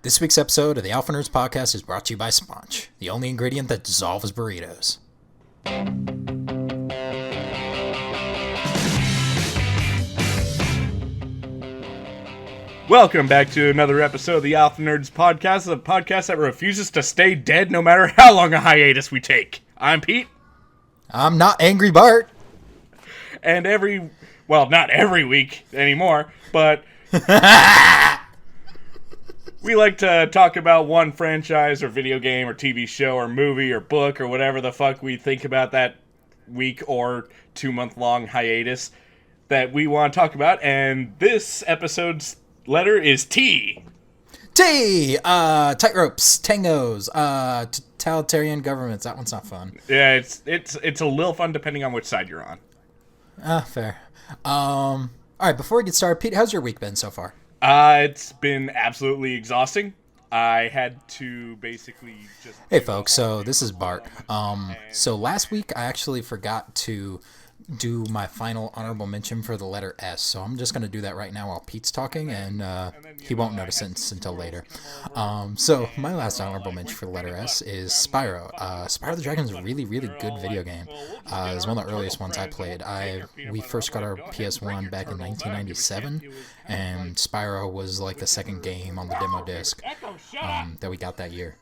This week's episode of the Alpha Nerds Podcast is brought to you by Sponch, the only ingredient that dissolves burritos. Welcome back to another episode of the Alpha Nerds Podcast, the podcast that refuses to stay dead no matter how long a hiatus we take. I'm Pete. I'm not Angry Bart. And not every week anymore, but we like to talk about one franchise or video game or TV show or movie or book or whatever the fuck we think about that week or 2-month-long hiatus that we want to talk about. And this episode's letter is T. T! Tightropes, tangos, totalitarian governments. That one's not fun. Yeah, it's a little fun depending on which side you're on. Fair. Alright, before we get started, Pete, how's your week been so far? It's been absolutely exhausting. I had to basically just... Hey folks, so this is Bart. So last week I actually forgot to do my final honorable mention for the letter S, so I'm just going to do that right now while Pete's talking, and he won't notice it until later. So my last honorable mention for the letter S is Spyro. Spyro the Dragon is a really, really good video game. It was one of the earliest ones I played. We first got our PS1 back in 1997, and Spyro was like the second game on the demo disc that we got that year.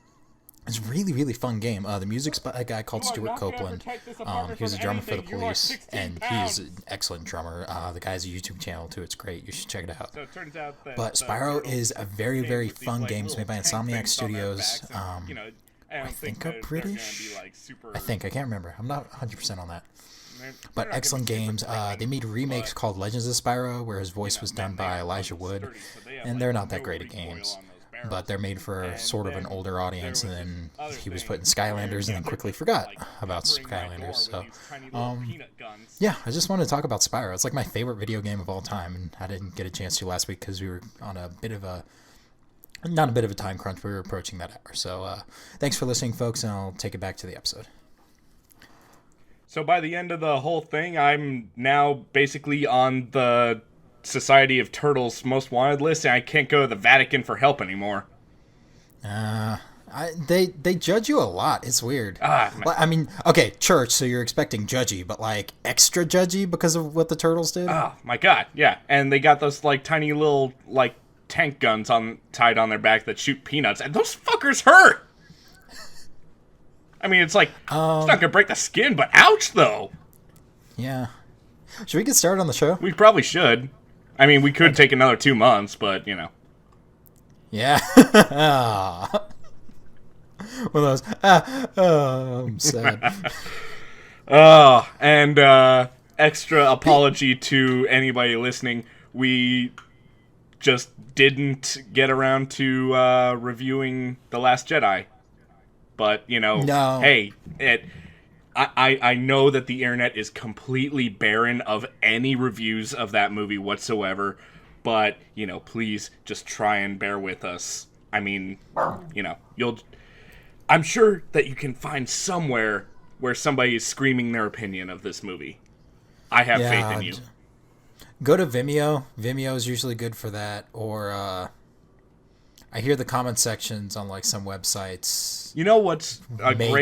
It's a really, really fun game. The music's by a guy called Stuart Copeland. He was a drummer for the Police, and he's an excellent drummer. The guy has a YouTube channel, too. It's great. You should check it out. But Spyro is a very, very fun game. It's made by Insomniac Studios. I think are British? I can't remember. I'm not 100% on that. But excellent games. They made remakes called Legends of Spyro, where his voice was done by Elijah Wood, and they're not that great at games. But they're made for sort of an older audience, and then he was put in Skylanders and then quickly forgot about Skylanders. So, yeah, I just wanted to talk about Spyro. It's like my favorite video game of all time, and I didn't get a chance to last week because we were on not a bit of a time crunch, we were approaching that hour. So, thanks for listening, folks, and I'll take it back to the episode. So by the end of the whole thing, I'm now basically on the Society of Turtles Most Wanted list, and I can't go to the Vatican for help anymore. They judge you a lot. It's weird. I mean, okay, church, so you're expecting judgy, but like extra judgy because of what the turtles did? Oh my god, yeah. And they got those like tiny little like tank guns tied on their back that shoot peanuts, and those fuckers hurt. I mean, it's like it's not gonna break the skin, but ouch though. Yeah. Should we get started on the show? We probably should. I mean, we could take another 2 months, but, you know. Yeah. One of those, I'm sad. And extra apology to anybody listening. We just didn't get around to reviewing The Last Jedi. But, you know, no. Hey, I know that the internet is completely barren of any reviews of that movie whatsoever, but, you know, please just try and bear with us. I mean, you know, I'm sure that you can find somewhere where somebody is screaming their opinion of this movie. I have faith in you. Go to Vimeo. Vimeo is usually good for that, or, I hear the comment sections on like some websites. You know what's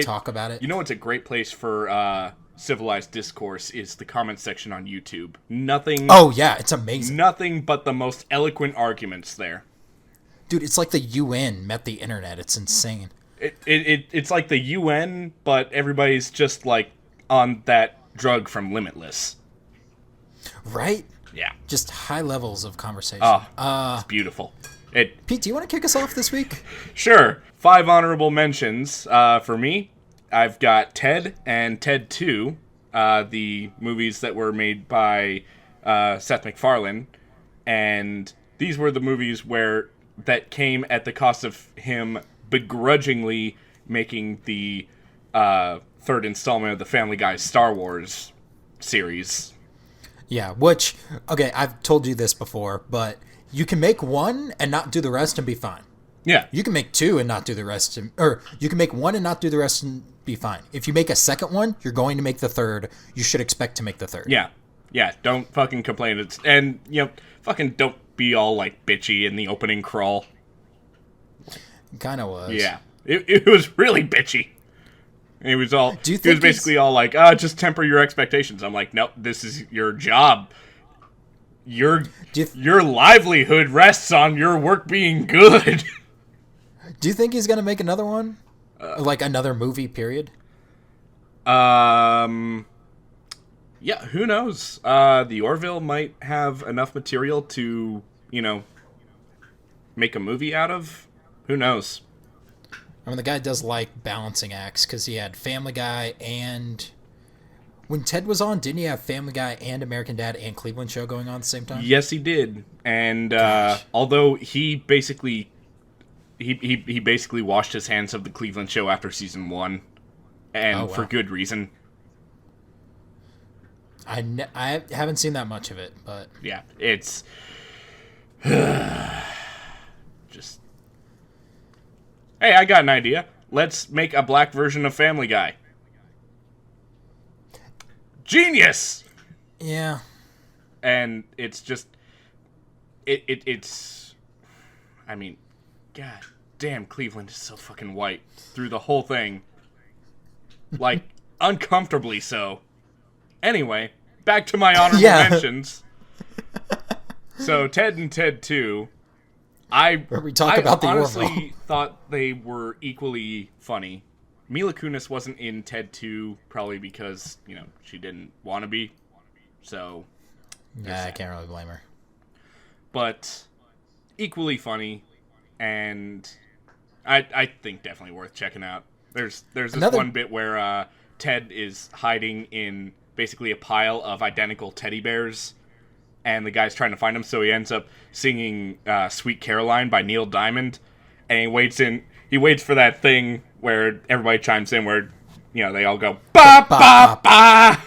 talk about it. You know what's a great place for civilized discourse is the comment section on YouTube. Nothing. Oh yeah, it's amazing. Nothing but the most eloquent arguments there. Dude, it's like the UN met the internet. It's insane. It's like the UN, but everybody's just like on that drug from Limitless. Right? Yeah. Just high levels of conversation. It's beautiful. Pete, do you want to kick us off this week? Sure. 5 honorable mentions for me. I've got Ted and Ted 2, the movies that were made by Seth MacFarlane. And these were the movies that came at the cost of him begrudgingly making the third installment of the Family Guy Star Wars series. Yeah, which, okay, I've told you this before, but you can make one and not do the rest and be fine. Yeah. You can make two and not do the rest, or you can make one and not do the rest and be fine. If you make a second one, you're going to make the third. You should expect to make the third. Yeah, don't fucking complain. And, you know, fucking don't be all, like, bitchy in the opening crawl. kind of was. Yeah. It was really bitchy. And he was basically all like, just temper your expectations. I'm like, nope, this is your job. Your livelihood rests on your work being good. Do you think he's going to make another one? Like another movie, period? Yeah, who knows? The Orville might have enough material to, make a movie out of. Who knows? I mean, the guy does like balancing acts because he had Family Guy and... When Ted was on, didn't he have Family Guy and American Dad and Cleveland Show going on at the same time? Yes, he did. And although he basically washed his hands of the Cleveland Show after season 1, and for good reason. I haven't seen that much of it, but yeah, it's just. Hey, I got an idea. Let's make a black version of Family Guy. Genius! Yeah. And it's just... It's... I mean, god damn, Cleveland is so fucking white through the whole thing. Like, uncomfortably so. Anyway, back to my honorable mentions. So, Ted and Ted 2... I honestly thought they were equally funny. Mila Kunis wasn't in Ted 2 probably because, she didn't want to be. So, yeah, I can't really blame her. But equally funny, and I think definitely worth checking out. There's this one bit where Ted is hiding in basically a pile of identical teddy bears, and the guy's trying to find him, so he ends up singing Sweet Caroline by Neil Diamond, and he waits for that thing where everybody chimes in, where, they all go, ba, ba, ba.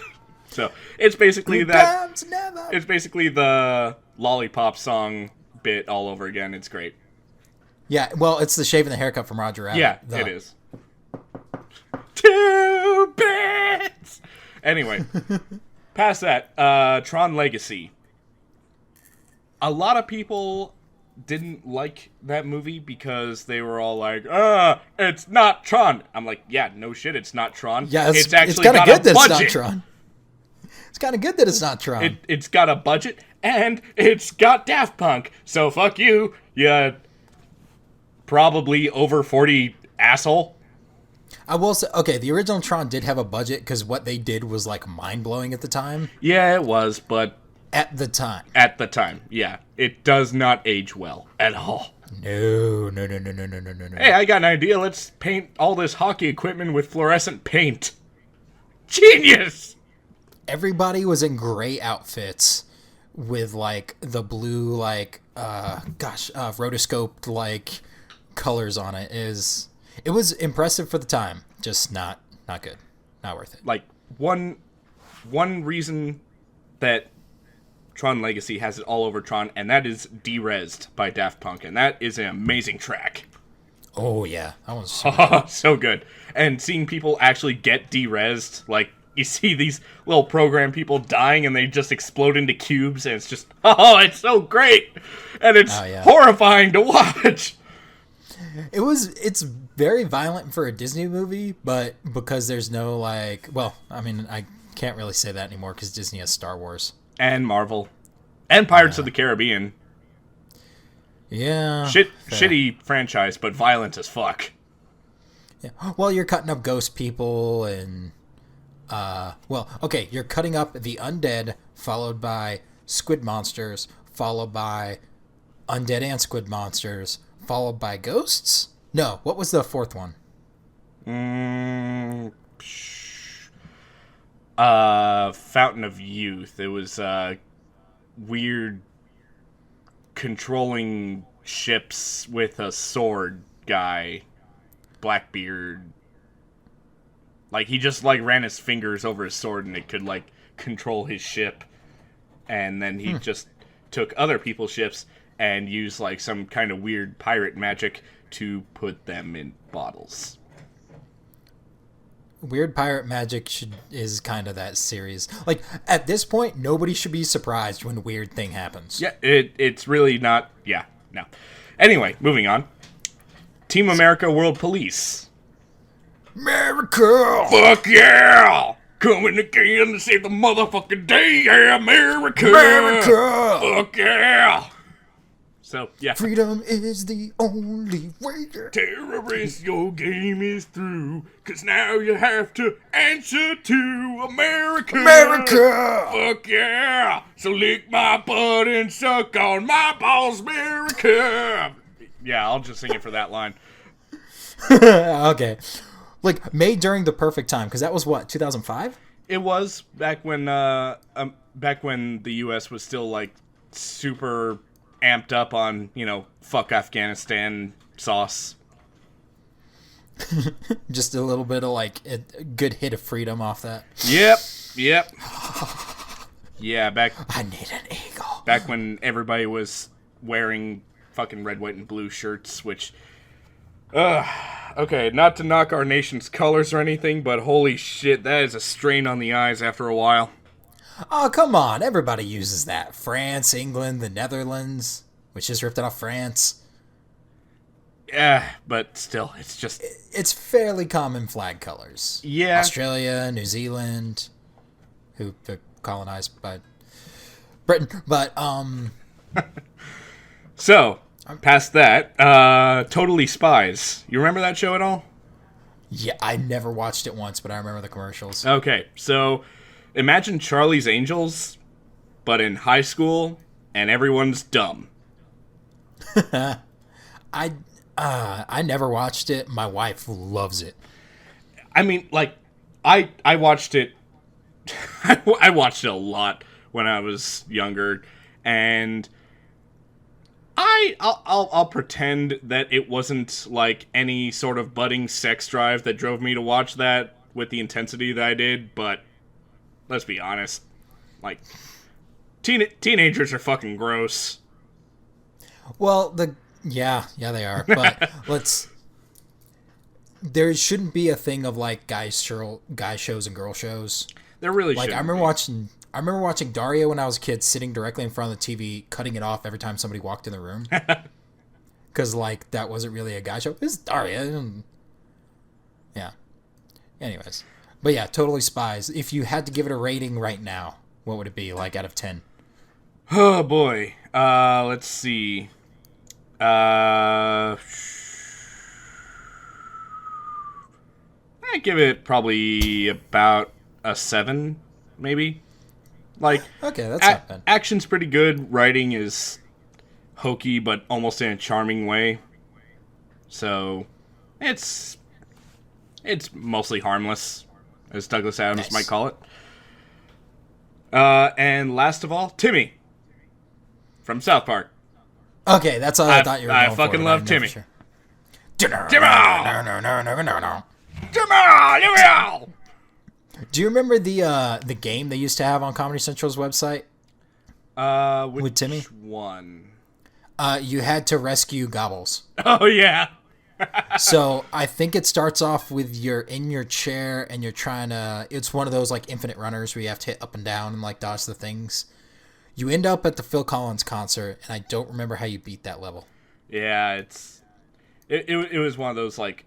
So, it's basically it's basically the Lollipop song bit all over again. It's great. Yeah, well, it's the shaving the haircut from Roger Rabbit. Yeah, it is. 2 bits! Anyway, past that, Tron Legacy. A lot of people didn't like that movie because they were all like, it's not Tron. I'm like, yeah, no shit, it's not Tron. Yeah, it's actually got a budget. It's not Tron. It's kind of good that it's not Tron. It's got a budget, and it's got Daft Punk. So fuck you, you probably over 40 asshole. I will say, okay, the original Tron did have a budget because what they did was like mind-blowing at the time. Yeah, it was, but... At the time, yeah. It does not age well at all. No. Hey, I got an idea. Let's paint all this hockey equipment with fluorescent paint. Genius! Everybody was in gray outfits with, like, the blue, like, rotoscoped, like, colors on it. It was impressive for the time, just not good. Not worth it. Like, one reason that Tron Legacy has it all over Tron, and that is Derezzed by Daft Punk, and that is an amazing track. Oh, yeah. That one's so good. And seeing people actually get Derezzed, like, you see these little program people dying, and they just explode into cubes, and it's just, it's so great! And it's horrifying to watch! It's very violent for a Disney movie, but because there's no, like, well, I mean, I can't really say that anymore because Disney has Star Wars. And Marvel. And Pirates of the Caribbean. Yeah. Shitty franchise, but violent as fuck. Yeah. Well, you're cutting up ghost people and... you're cutting up the undead, followed by squid monsters, followed by undead and squid monsters, followed by ghosts? No, what was the fourth one? Fountain of Youth. It was weird controlling ships with a sword guy. Blackbeard. Like, he just, like, ran his fingers over his sword and it could, like, control his ship. And then he just took other people's ships and used, like, some kind of weird pirate magic to put them in bottles. Weird pirate magic is kind of that series. Like, at this point, nobody should be surprised when a weird thing happens. Yeah, it's really not... Yeah, no. Anyway, moving on. Team America World Police. America! Fuck yeah! Coming again to save the motherfucking day, yeah, America! America! Fuck yeah! So, yeah. Freedom is the only way. Terrorist, your game is through, 'cause now you have to answer to America! America! Fuck yeah! So lick my butt and suck on my balls, America! Yeah, I'll just sing it for that line. Okay. Like, made during the perfect time, because that was what, 2005? It was back when the U.S. was still, like, super amped up on, fuck Afghanistan sauce. Just a little bit of, like, a good hit of freedom off that. Yep. Yeah, I need an eagle. back when everybody was wearing fucking red, white, and blue shirts, which... okay, not to knock our nation's colors or anything, but holy shit, that is a strain on the eyes after a while. Oh, come on. Everybody uses that. France, England, the Netherlands, which just ripped it off France. Yeah, but still, it's just... It's fairly common flag colors. Yeah. Australia, New Zealand, who were colonized by Britain. But, So, past that, Totally Spies. You remember that show at all? yeah, I never watched it once, but I remember the commercials. Okay, so imagine Charlie's Angels, but in high school, and everyone's dumb. I never watched it. My wife loves it. I mean, like, I watched it. I watched it a lot when I was younger, and I'll pretend that it wasn't like any sort of budding sex drive that drove me to watch that with the intensity that I did. But let's be honest, like, teenagers are fucking gross. Well, yeah, they are. But there shouldn't be a thing of like guy shows and girl shows. There really Like, shouldn't I remember watching Daria when I was a kid, sitting directly in front of the TV, cutting it off every time somebody walked in the room. Because, like, that wasn't really a guy show. It's Daria. Yeah. Anyways. But yeah, Totally Spies. If you had to give it a rating right now, what would it be, like, out of 10? Oh, boy. Let's see. I give it probably about a 7, maybe. Like, Okay, that's not bad. Action's pretty good. Writing is hokey, but almost in a charming way. So, it's mostly harmless, as Douglas Adams might call it. And last of all, Timmy from South Park. Okay, that's all I thought you were going for. I fucking love Timmy. Sure. Do you remember the game they used to have on Comedy Central's website? With Timmy? Which one? You had to rescue Gobbles. Oh, yeah. So I think it starts off with you're in your chair and you're trying to... It's one of those like infinite runners where you have to hit up and down and like dodge the things. You end up at the Phil Collins concert, and I don't remember how you beat that level. Yeah, it was one of those like...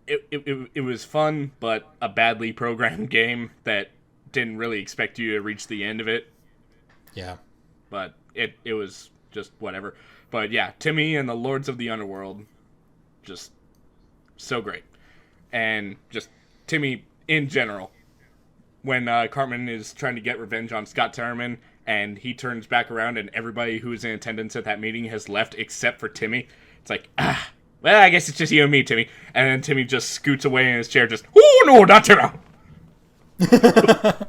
It was fun, but a badly programmed game that didn't really expect you to reach the end of it. Yeah. But it was just whatever. But yeah, Timmy and the Lords of the Underworld, just so great. And just Timmy in general. When Cartman is trying to get revenge on Scott Tenorman, and he turns back around and everybody who was in attendance at that meeting has left except for Timmy. It's like, well, I guess it's just you and me, Timmy. And then Timmy just scoots away in his chair, just, oh, no, not Timmy! I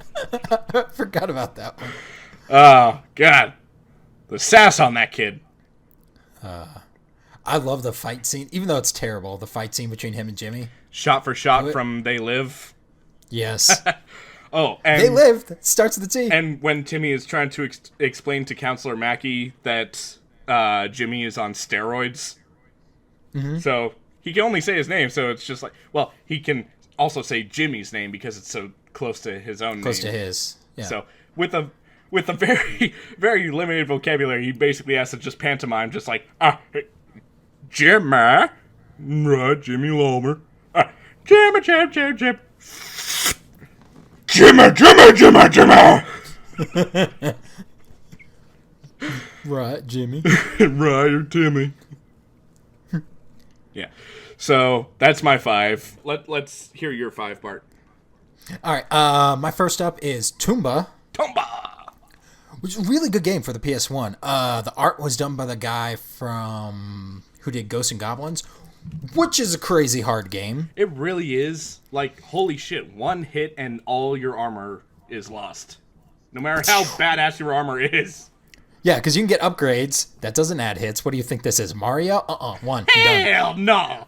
forgot about that one. Oh, God. The sass on that kid. I love the fight scene, even though it's terrible, the fight scene between him and Jimmy. Shot for shot from They Live. Yes. Oh, and They Live. That starts with the T. And when Timmy is trying to explain to Counselor Mackey that Jimmy is on steroids. Mm-hmm. So he can only say his name, so it's just like, well, he can also say Jimmy's name because it's so close to his own name. Close to his. Yeah. So with a very, very limited vocabulary, he basically has to just pantomime, just like, Jimmy, Right, Jimmy Lawler. Jimmy, Jim, Jim, Jim. Jimmy, Jimmy, Jimmy, Jimmy. Right, Jimmy. Right, Timmy. Yeah. So that's my 5. Let's hear your 5, Bart. All right. My first up is Toomba. Tomba. Which is a really good game for the PS1. The art was done by the guy from who did Ghosts and Goblins, which is a crazy hard game. It really is. Like, holy shit, one hit and all your armor is lost. No matter how badass your armor is. Yeah, because you can get upgrades. That doesn't add hits. What do you think this is, Mario? One. Hell done. no!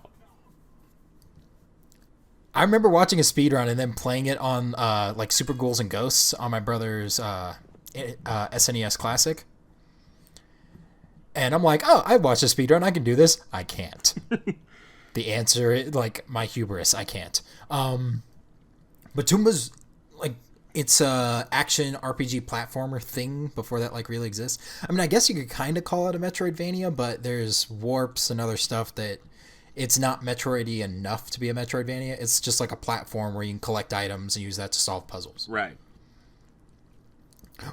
I remember watching a speedrun and then playing it on like Super Ghouls and Ghosts on my brother's SNES Classic. And I'm like, oh, I watched a speedrun. I can do this. I can't. The answer, like, my hubris, I can't. But Toomba's, like, it's a action RPG platformer thing before that, like, really exists. I mean, I guess you could kind of call it a Metroidvania, but there's warps and other stuff that it's not Metroid-y enough to be a Metroidvania. It's just like a platform where you can collect items and use that to solve puzzles. Right.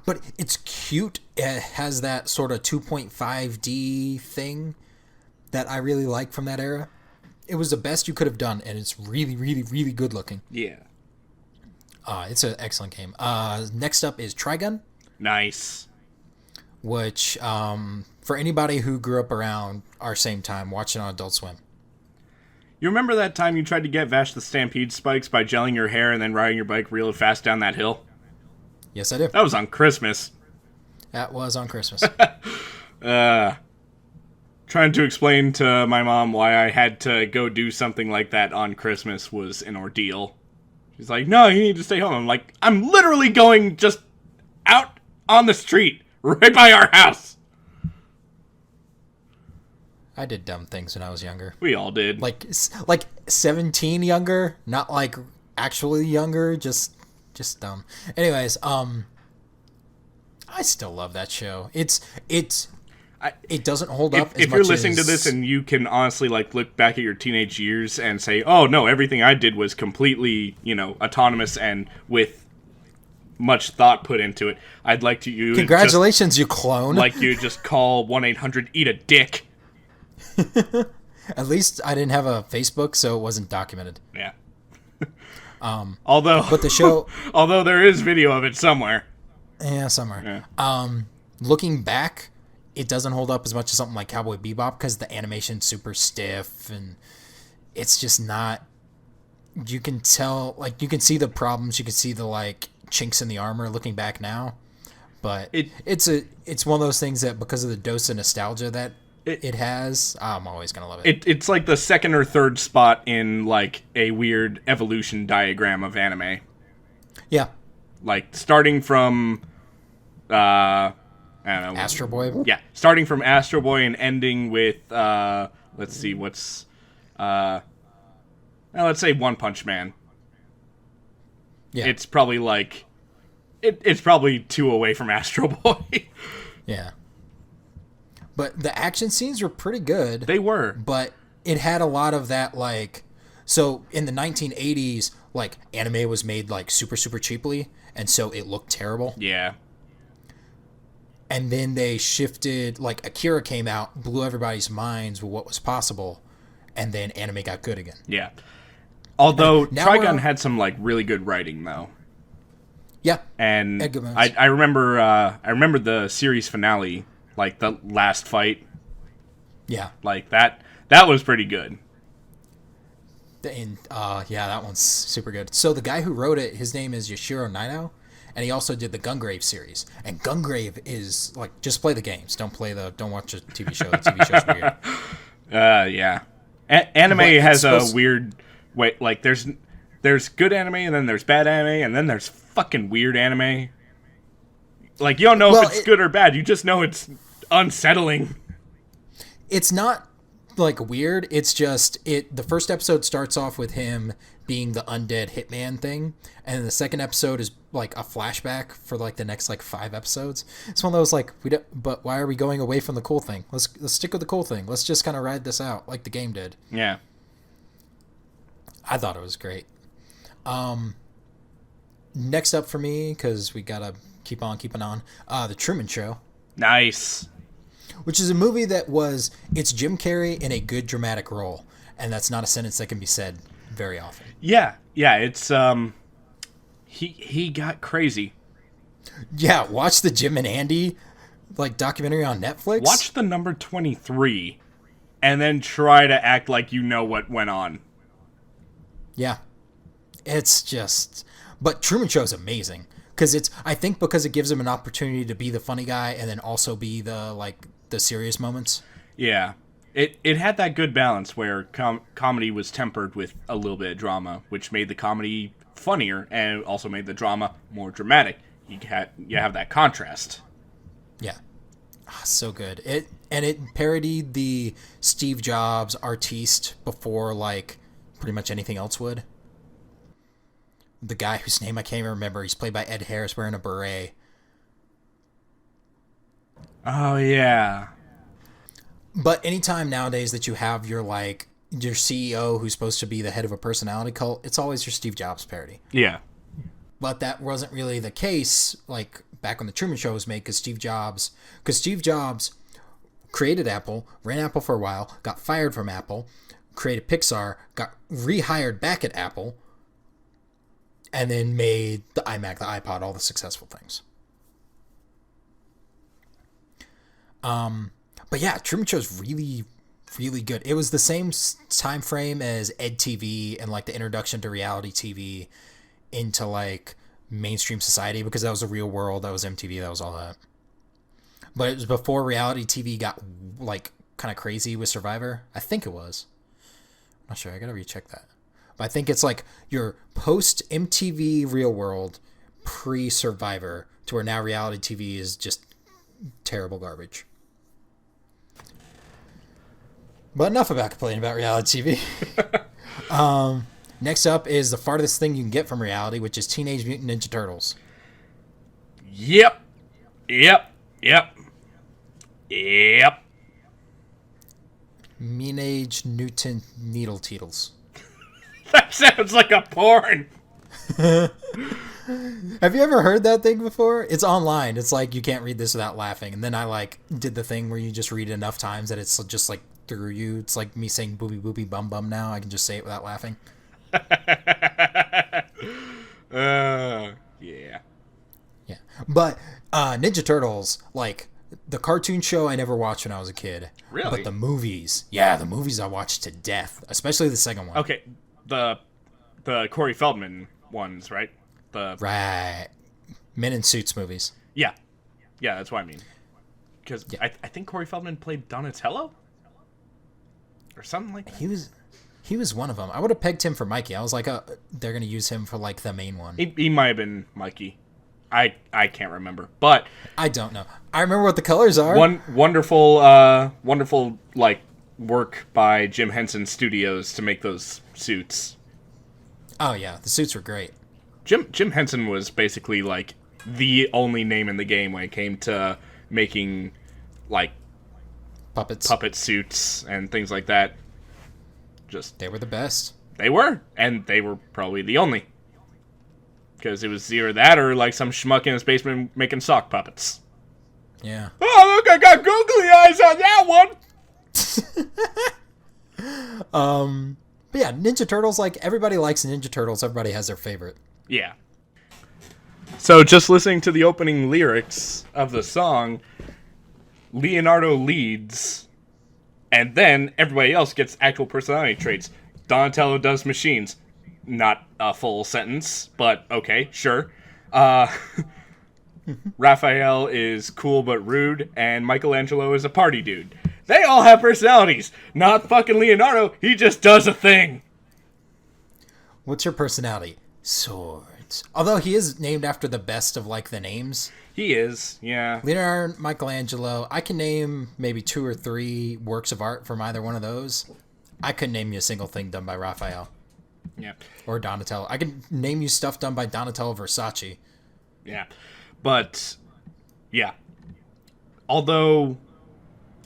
But it's cute. It has that sort of 2.5D thing that I really like from that era. It was the best you could have done, and it's really, really, really good looking. Yeah. It's an excellent game. Next up is Trigun. Nice. Which, for anybody who grew up around our same time, watching on Adult Swim. You remember that time you tried to get Vash the Stampede spikes by gelling your hair and then riding your bike real fast down that hill? Yes, I do. That was on Christmas. That was on Christmas. Trying to explain to my mom why I had to go do something like that on Christmas was an ordeal. She's like, no, you need to stay home. I'm like, I'm literally going just out on the street, right by our house. I did dumb things when I was younger. We all did. Like 17 younger, not like actually younger, just dumb. Anyways, I still love that show. It doesn't hold up as much as... If you're listening to this and you can honestly, like, look back at your teenage years and say, oh, no, everything I did was completely, autonomous and with much thought put into it, I'd like to... Congratulations, you clone. Like, you just call 1-800-EAT-A-DICK. At least I didn't have a Facebook, so it wasn't documented. Yeah. Although there is video of it somewhere. Yeah, somewhere. Yeah. Looking back, it doesn't hold up as much as something like Cowboy Bebop because the animation's super stiff and it's just not. You can tell, like, you can see the problems, you can see the like chinks in the armor looking back now, but it's one of those things that because of the dose of nostalgia that it has, I'm always gonna love it. It's like the second or third spot in like a weird evolution diagram of anime. Yeah. Like starting from I don't know. Astro Boy? Yeah. Starting from Astro Boy and ending with let's see, let's say One Punch Man. Yeah. It's probably like it's probably 2 away from Astro Boy. Yeah. But the action scenes were pretty good. They were. But it had a lot of that, like... So, in the 1980s, like, anime was made, like, super, super cheaply, and so it looked terrible. Yeah. And then they shifted... Like, Akira came out, blew everybody's minds with what was possible, and then anime got good again. Yeah. Although, Trigun had some, like, really good writing, though. Yeah. And I remember the series finale... Like, the last fight. Yeah. Like, that was pretty good. Yeah, that one's super good. So, the guy who wrote it, his name is Yoshiro Naino, and he also did the Gungrave series. And Gungrave is, like, just play the games. Don't watch a TV show. The TV show's weird. Yeah. Anime has a weird... Wait, like, there's good anime, and then there's bad anime, and then there's fucking weird anime. Like, you don't know if it's good or bad. You just know it's unsettling. It's not like weird. It's just the first episode starts off with him being the undead hitman thing, and then the second episode is like a flashback for like the next like 5 episodes. It's one of those like we don't, but why are we going away from the cool thing? Let's stick with the cool thing. Let's just kind of ride this out like the game did. Yeah. I thought it was great. Next up for me, because we gotta keep on keeping on, The Truman Show. Nice. Which is a movie that it's Jim Carrey in a good dramatic role, and that's not a sentence that can be said very often. Yeah, it's he got crazy. Yeah, watch the Jim and Andy like documentary on Netflix. Watch the number 23 and then try to act like you know what went on. Yeah. It's just but Truman Show is amazing because I think because it gives him an opportunity to be the funny guy and then also be the serious moments. Yeah. It had that good balance where comedy was tempered with a little bit of drama, which made the comedy funnier and also made the drama more dramatic. You have that contrast. Yeah. So good. It parodied the Steve Jobs artiste before like pretty much anything else would. The guy whose name I can't even remember. He's played by Ed Harris wearing a beret. Oh, yeah. But anytime nowadays that you have your CEO who's supposed to be the head of a personality cult, it's always your Steve Jobs parody. Yeah. But that wasn't really the case like back when the Truman Show was made because Steve Jobs created Apple, ran Apple for a while, got fired from Apple, created Pixar, got rehired back at Apple, and then made the iMac, the iPod, all the successful things. But yeah, Truman Show's really, really good. It was the same time frame as EdTV and like the introduction to reality TV into like mainstream society because that was the real world, that was MTV, that was all that. But it was before reality TV got like kind of crazy with Survivor. I think it was. I'm not sure. I gotta recheck that. But I think it's like your post MTV Real World, pre Survivor, to where now reality TV is just terrible garbage. But enough about complaining about reality TV. Next up is the farthest thing you can get from reality, which is Teenage Mutant Ninja Turtles. Yep. Teenage Mutant Needle Teetles. That sounds like a porn. Have you ever heard that thing before? It's online. It's like you can't read this without laughing. And then I like did the thing where you just read it enough times that it's just like through you. It's like me saying booby booby bum bum now. I can just say it without laughing. Yeah. Yeah. But Ninja Turtles, like the cartoon show I never watched when I was a kid. Really? But the movies I watched to death, especially the second one. Okay. The Corey Feldman ones, right? Right. Men in Suits movies. Yeah, that's what I mean. Because I think Corey Feldman played Donatello? Or something like that. He was one of them. I would have pegged him for Mikey. I was like, they're going to use him for like the main one. He might have been Mikey. I can't remember. But I don't know. I remember what the colors are. Wonderful like work by Jim Henson Studios to make those suits. Oh yeah, the suits were great. Jim Henson was basically like the only name in the game when it came to making like puppet suits and things like that. They were the best. They were, and they were probably the only. Because it was either that or like some schmuck in his basement making sock puppets. Yeah. Oh, look, I got googly eyes on that one! But yeah, Ninja Turtles, like, everybody likes Ninja Turtles. Everybody has their favorite. Yeah. So just listening to the opening lyrics of the song, Leonardo leads, and then everybody else gets actual personality traits. Donatello does machines. Not a full sentence, but okay, sure. Raphael is cool but rude, and Michelangelo is a party dude. They all have personalities. Not fucking Leonardo. He just does a thing. What's your personality? Sword. Although he is named after the best of like the names. He is, yeah. Leonardo, Michelangelo. I can name maybe 2 or 3 works of art from either one of those. I couldn't name you a single thing done by Raphael. Yeah. Or Donatello. I can name you stuff done by Donatello Versace. Yeah. But, yeah. Although,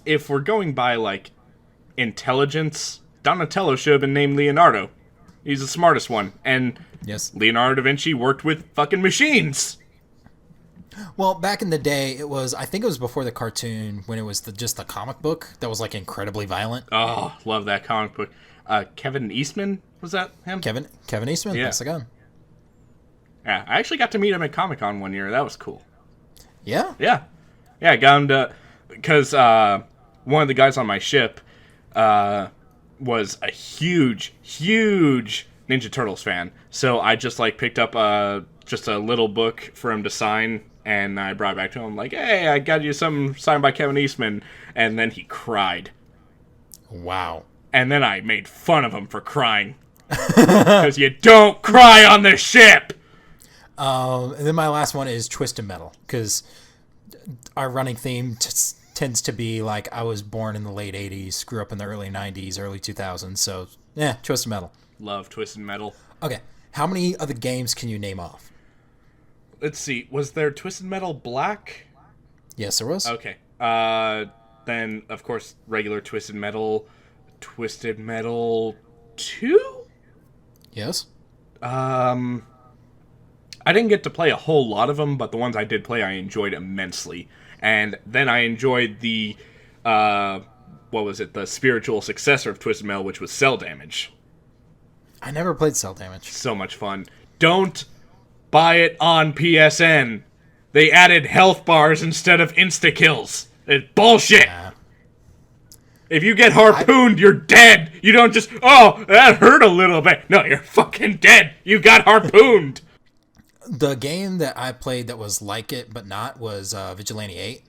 if we're going by, like, intelligence, Donatello should have been named Leonardo. He's the smartest one. And Yes. Leonardo da Vinci worked with fucking machines. Well, back in the day, I think it was before the cartoon, when it was just the comic book that was, like, incredibly violent. Oh, love that comic book. Kevin Eastman, was that him? Kevin Eastman? Yeah. That's the gun. Yeah, I actually got to meet him at Comic-Con one year. That was cool. Yeah? Yeah. Yeah, I got him to... Because one of the guys on my ship was a huge, huge Ninja Turtles fan. So I just, like, picked up just a little book for him to sign, and I brought it back to him, like, hey, I got you something signed by Kevin Eastman. And then he cried. Wow. And then I made fun of him for crying. Because you don't cry on the ship! And then my last one is Twisted Metal, because our running theme tends to be like I was born in the late 80s, grew up in the early 90s, early 2000s, so yeah, Twisted Metal. Love Twisted Metal. Okay, how many other games can you name off? Let's see, was there Twisted Metal Black? Yes, there was. Okay. Then, of course, regular Twisted Metal 2? Yes. I didn't get to play a whole lot of them, but the ones I did play I enjoyed immensely. And then I enjoyed the, the spiritual successor of Twisted Metal, which was Cell Damage. I never played Cell Damage. So much fun. Don't buy it on PSN. They added health bars instead of insta-kills. It's bullshit! If you get harpooned, you're dead! You don't just, oh, that hurt a little bit. No, you're fucking dead! You got harpooned! The game that I played that was like it, but not, was Vigilante 8.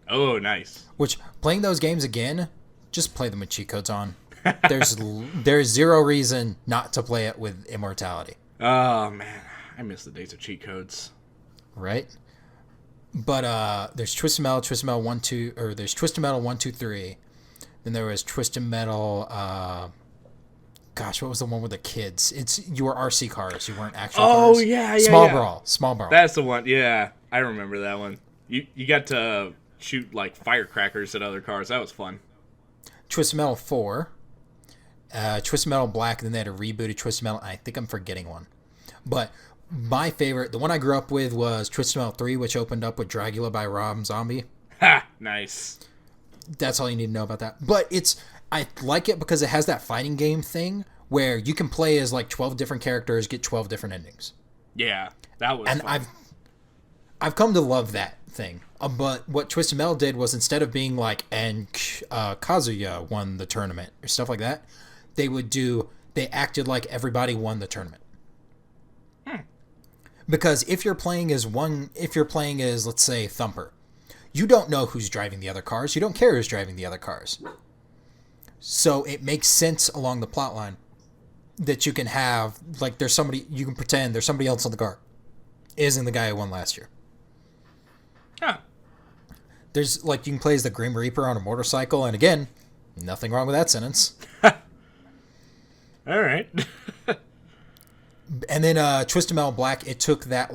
Oh, nice. Which, playing those games again, just play them with cheat codes on. There's zero reason not to play it with Immortality. Oh, man. I miss the days of cheat codes. Right? But there's Twisted Metal 1, 2, or there's Twisted Metal 1, 2, 3. Then there was Twisted Metal, what was the one with the kids? You were RC cars, you weren't actual cars. Oh, yeah. Small Brawl. That's the one, yeah. I remember that one. You got to shoot, like, firecrackers at other cars. That was fun. Twisted Metal 4. Twisted Metal Black, and then they had a reboot of Twisted Metal. I think I'm forgetting one. But my favorite, the one I grew up with, was Twisted Metal 3, which opened up with Dragula by Rob Zombie. Ha! Nice. That's all you need to know about that. But I like it because it has that fighting game thing where you can play as like 12 different characters, get 12 different endings. Yeah, that was fun. I've come to love that thing. But what Twisted Metal did was, instead of being like, and Kazuya won the tournament or stuff like that, they acted like everybody won the tournament. Because if you're playing as, let's say, Thumper, you don't know who's driving the other cars. You don't care who's driving the other cars. So it makes sense along the plot line that you can have, like, you can pretend there's somebody else on the car. Isn't the guy who won last year. Huh. There's, like, you can play as the Grim Reaper on a motorcycle, and again, nothing wrong with that sentence. All right. And then Twisted Metal Black, it took that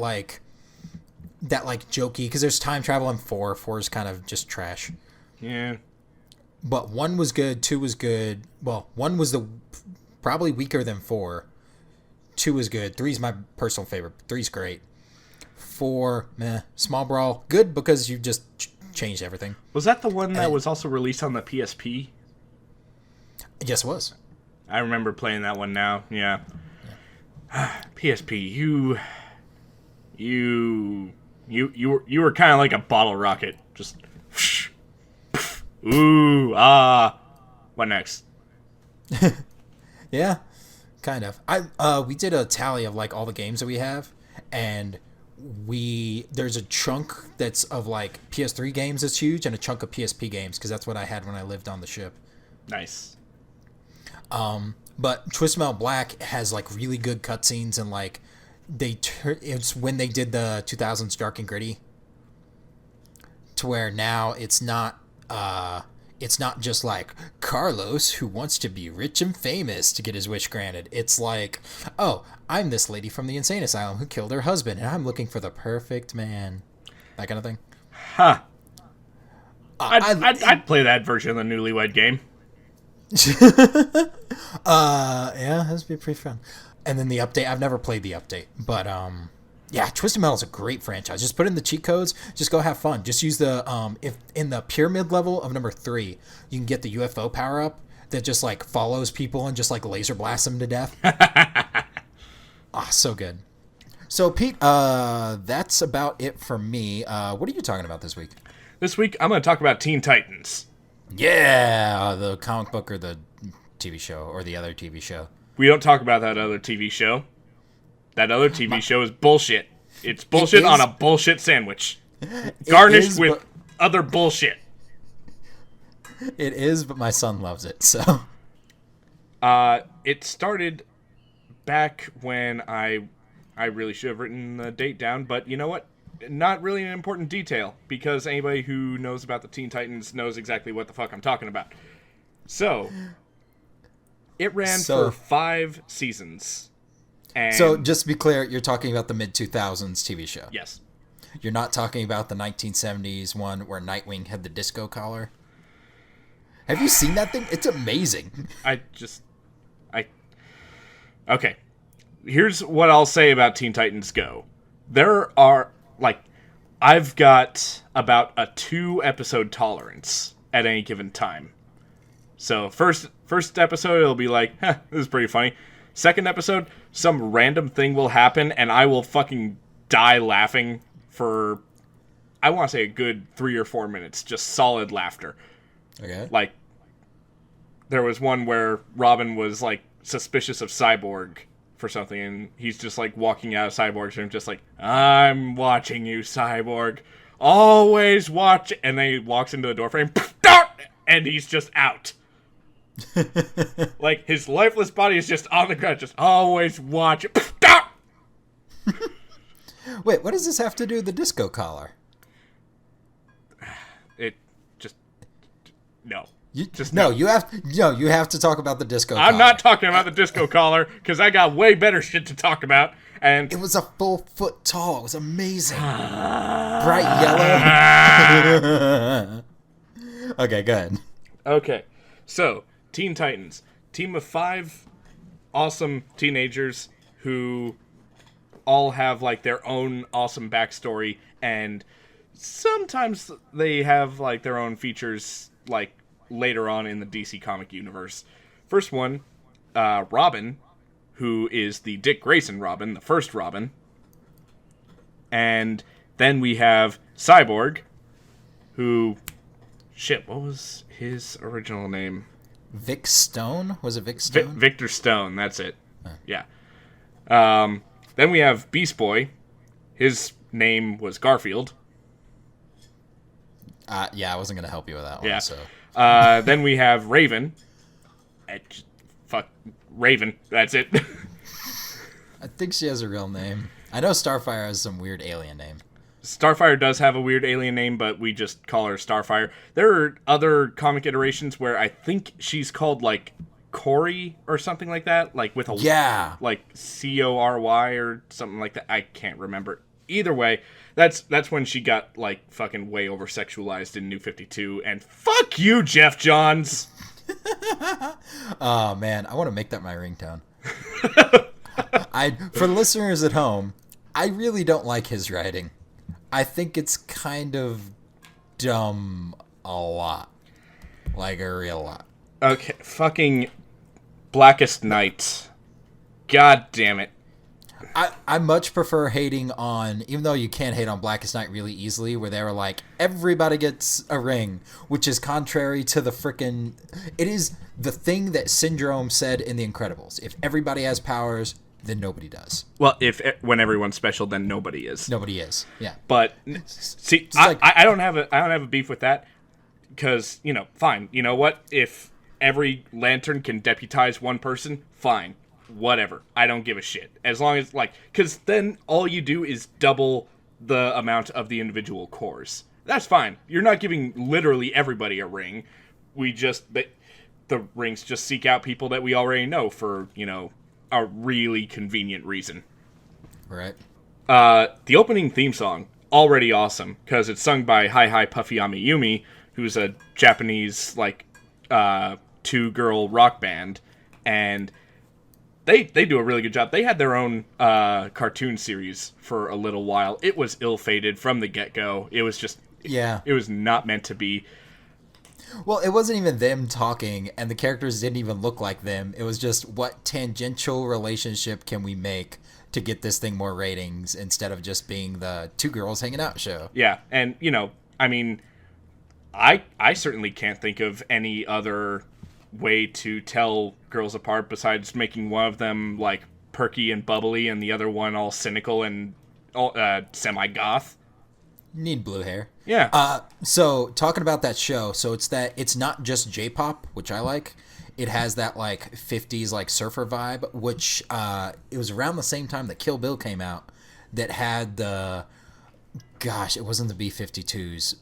jokey, because there's time travel in 4. 4 is kind of just trash. Yeah. But 1 was good, 2 was good. Well, 1 was probably weaker than 4. 2 was good. 3 is my personal favorite. 3's great. 4, meh. Small Brawl, good because you just changed everything. Was that the one that was also released on the PSP? Yes, it was. I remember playing that one now. Yeah. PSP, you were kind of like a bottle rocket. Just ooh, what next? Yeah, kind of. We did a tally of like all the games that we have, and there's a chunk that's of like PS3 games that's huge, and a chunk of PSP games, because that's what I had when I lived on the ship. Nice. But Twisted Metal Black has like really good cutscenes, and like it's when they did the 2000s Dark and Gritty, to where now it's not just like Carlos who wants to be rich and famous to get his wish granted. It's like, oh, I'm this lady from the insane asylum who killed her husband, and I'm looking for the perfect man. That kind of thing. Huh. I'd play that version of the Newlywed Game. Yeah, that'd be pretty fun. And then the update, I've never played the update, but yeah, Twisted Metal is a great franchise. Just put in the cheat codes, just go have fun. Just use the if in the pyramid level of number 3, you can get the UFO power up that just like follows people and just like laser blasts them to death. So good. So Pete, that's about it for me. What are you talking about this week? This week I'm going to talk about Teen Titans. Yeah, the comic book or the TV show or the other TV show. We don't talk about that other TV show. That other TV show is bullshit. It's bullshit on a bullshit sandwich. Garnished with other bullshit. It is, but my son loves it, so. It started back when I really should have written the date down, but you know what? Not really an important detail, because anybody who knows about the Teen Titans knows exactly what the fuck I'm talking about. So, it ran for 5 seasons. And so, just to be clear, you're talking about the mid-2000s TV show. Yes. You're not talking about the 1970s one where Nightwing had the disco collar? Have you seen that thing? It's amazing. Okay. Here's what I'll say about Teen Titans Go. There are, I've got about a 2-episode tolerance at any given time. So, first episode, it'll be like, this is pretty funny. Second episode, some random thing will happen, and I will fucking die laughing for, I want to say, a good 3 or 4 minutes. Just solid laughter. Okay. Like, there was one where Robin was, suspicious of Cyborg for something, and he's just, walking out of Cyborg's room, just I'm watching you, Cyborg. Always watch. And then he walks into the doorframe, and he's just out. His lifeless body is just on the ground, just always watch it. Wait, what does this have to do with the disco collar? It just no. You have to talk about the disco collar. I'm not talking about the disco collar because I got way better shit to talk about. And it was a full foot tall. It was amazing. Bright yellow. Okay, go ahead. Okay, so Teen Titans, team of 5 awesome teenagers who all have their own awesome backstory, and sometimes they have their own features later on in the DC comic universe. First one, Robin, who is the Dick Grayson Robin, the first Robin. And then we have Cyborg, who, what was his original name? Vic Stone? Was it Vic Stone? Victor Stone, that's it. Yeah. Then we have Beast Boy. His name was Garfield. Yeah, I wasn't going to help you with that one. Yeah. So. Then we have Raven. Raven, that's it. I think she has a real name. I know Starfire has some weird alien name. Starfire does have a weird alien name, but we just call her Starfire. There are other comic iterations where I think she's called, Cory or something like that. With a... Yeah. Cory or something like that. I can't remember. Either way, that's when she got, fucking way over-sexualized in New 52. And fuck you, Jeff Johns! Oh, man. I want to make that my ringtone. For listeners at home, I really don't like his writing. I think it's kind of dumb a lot. A real lot. Okay, fucking Blackest Night. God damn it. I much prefer hating on, even though you can hate on Blackest Night really easily, where they were everybody gets a ring, which is contrary to the frickin'... It is the thing that Syndrome said in The Incredibles. If everybody has powers, then nobody does. Well, when everyone's special, then nobody is. Nobody is, yeah. But, see, I don't have a beef with that, because, fine. You know what? If every Lantern can deputize one person, fine. whatever. I don't give a shit. As long as, like, because then all you do is double the amount of the individual cores. That's fine. You're not giving literally everybody a ring. The rings just seek out people that we already know for, a really convenient reason. Right. The opening theme song, already awesome, because it's sung by Hi Hi Puffy Ami Yumi, who's a Japanese, two-girl rock band, and they do a really good job. They had their own cartoon series for a little while. It was ill-fated from the get-go. It was just... Yeah. It was not meant to be. Well, it wasn't even them talking, and the characters didn't even look like them. It was just, what tangential relationship can we make to get this thing more ratings instead of just being the two girls hanging out show? Yeah, and, I certainly can't think of any other way to tell girls apart besides making one of them, perky and bubbly and the other one all cynical and semi-goth. You need blue hair. Yeah. So talking about that show, so it's not just J-pop, which I like. It has that 50s surfer vibe, which it was around the same time that Kill Bill came out. That had it wasn't the B-52s.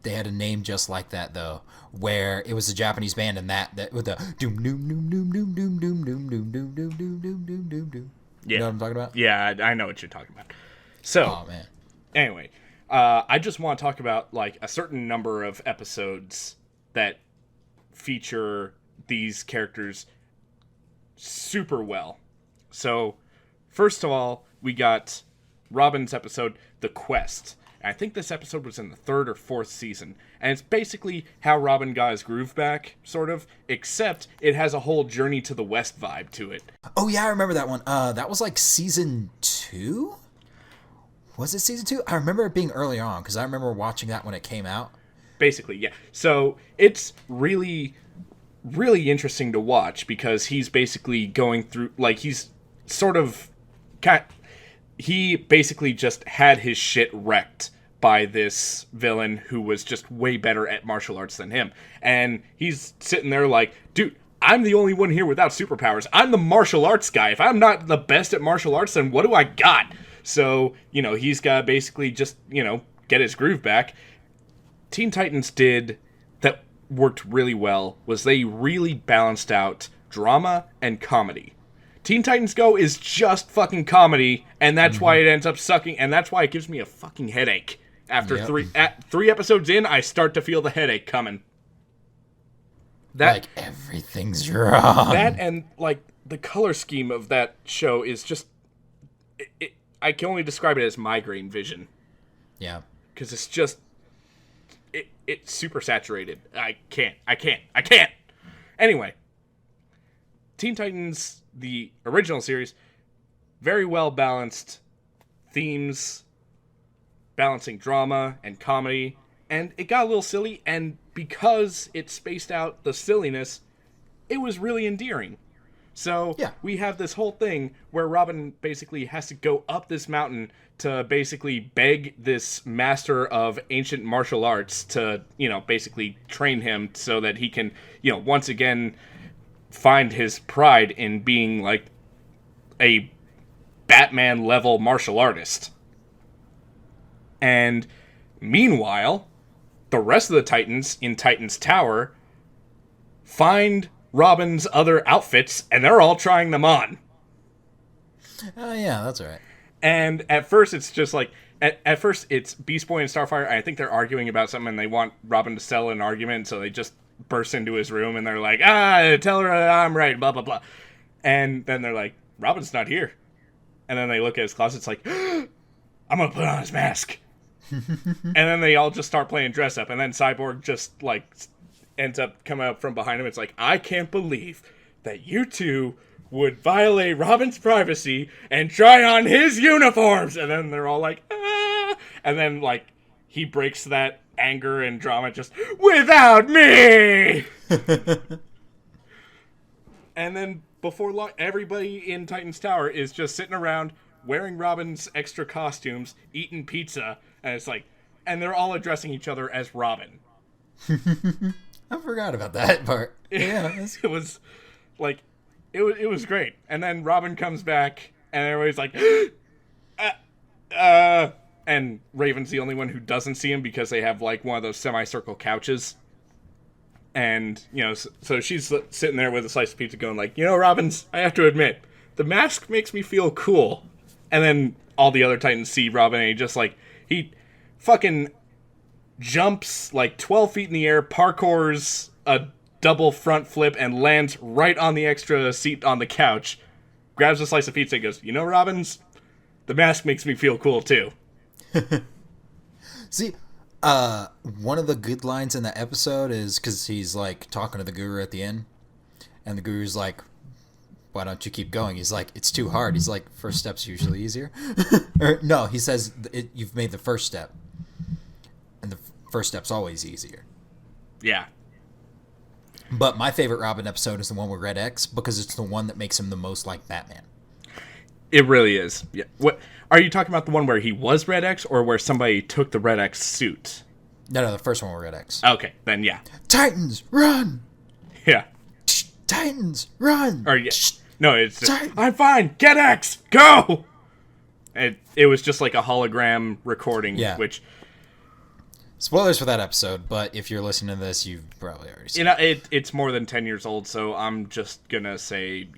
They had a name just like that though, where it was a Japanese band and that with the doom doom doom doom doom doom doom doom doom doom doom doom doom doom doom doom. You know what I'm talking about? Yeah, I know what you're talking about. So, oh man. Anyway. I just want to talk about, a certain number of episodes that feature these characters super well. So, first of all, we got Robin's episode, The Quest. And I think this episode was in the 3rd or 4th season. And it's basically how Robin got his groove back, sort of, except it has a whole Journey to the West vibe to it. Oh, yeah, I remember that one. That was, season 2? Was it season 2? I remember it being early on, because I remember watching that when it came out. Basically, yeah. So, it's really, really interesting to watch, because he's basically going through, he's sort of... He basically just had his shit wrecked by this villain who was just way better at martial arts than him. And he's sitting there dude, I'm the only one here without superpowers. I'm the martial arts guy. If I'm not the best at martial arts, then what do I got? So, he's got to basically just, get his groove back. Teen Titans did that worked really well was they really balanced out drama and comedy. Teen Titans Go is just fucking comedy, and that's why it ends up sucking, and that's why it gives me a fucking headache. After three episodes in, I start to feel the headache coming. Everything's wrong. That and, the color scheme of that show is just... I can only describe it as migraine vision. Yeah. Because it's just... It's super saturated. I can't. Anyway. Teen Titans, the original series, very well balanced themes, balancing drama and comedy, and it got a little silly, and because it spaced out the silliness, it was really endearing. So, we have this whole thing where Robin basically has to go up this mountain to basically beg this master of ancient martial arts to, basically train him so that he can, once again find his pride in being, a Batman-level martial artist. And meanwhile, the rest of the Titans in Titan's Tower find Robin's other outfits, and they're all trying them on. Oh, yeah, that's right. And at first, it's just at first, it's Beast Boy and Starfire. I think they're arguing about something, and they want Robin to settle an argument, so they just burst into his room, and they're like, tell her I'm right, blah, blah, blah. And then they're like, Robin's not here. And then they look at his closet, it's like, I'm gonna put on his mask. And then they all just start playing dress up, and then Cyborg just, ends up coming up from behind him. It's like, I can't believe that you two would violate Robin's privacy and try on his uniforms. And then they're all like, ah. And then, he breaks that anger and drama just, without me! And then, before long, everybody in Titan's Tower is just sitting around, wearing Robin's extra costumes, eating pizza, and it's and they're all addressing each other as Robin. I forgot about that part. Yeah. It was, it was great. And then Robin comes back, and everybody's like, and Raven's the only one who doesn't see him because they have like one of those semicircle couches. And, so she's sitting there with a slice of pizza going like, Robbins, I have to admit, the mask makes me feel cool. And then all the other Titans see Robin, and he just like, he fucking jumps like 12 feet in the air, parkours a double front flip, and lands right on the extra seat on the couch, grabs a slice of pizza and goes, Robbins, the mask makes me feel cool too. See, one of the good lines in that episode is because he's like talking to the guru at the end, and the guru's like, why don't you keep going? He's like, it's too hard. He's like, first step's usually easier. Or no, he says, you've made the first step, and the first step's always easier. Yeah. But my favorite Robin episode is the one with Red X, because it's the one that makes him the most like Batman. It really is. Yeah. What are you talking about? The one where he was Red X, or where somebody took the Red X suit? No, the first one with Red X. Okay, then yeah. Titans, run! Yeah. Titans, run! Or yeah. No, it's just, I'm fine. Get X, go! It was just like a hologram recording, which. Spoilers for that episode, but if you're listening to this, you've probably already seen it. It's more than 10 years old, so I'm just gonna say,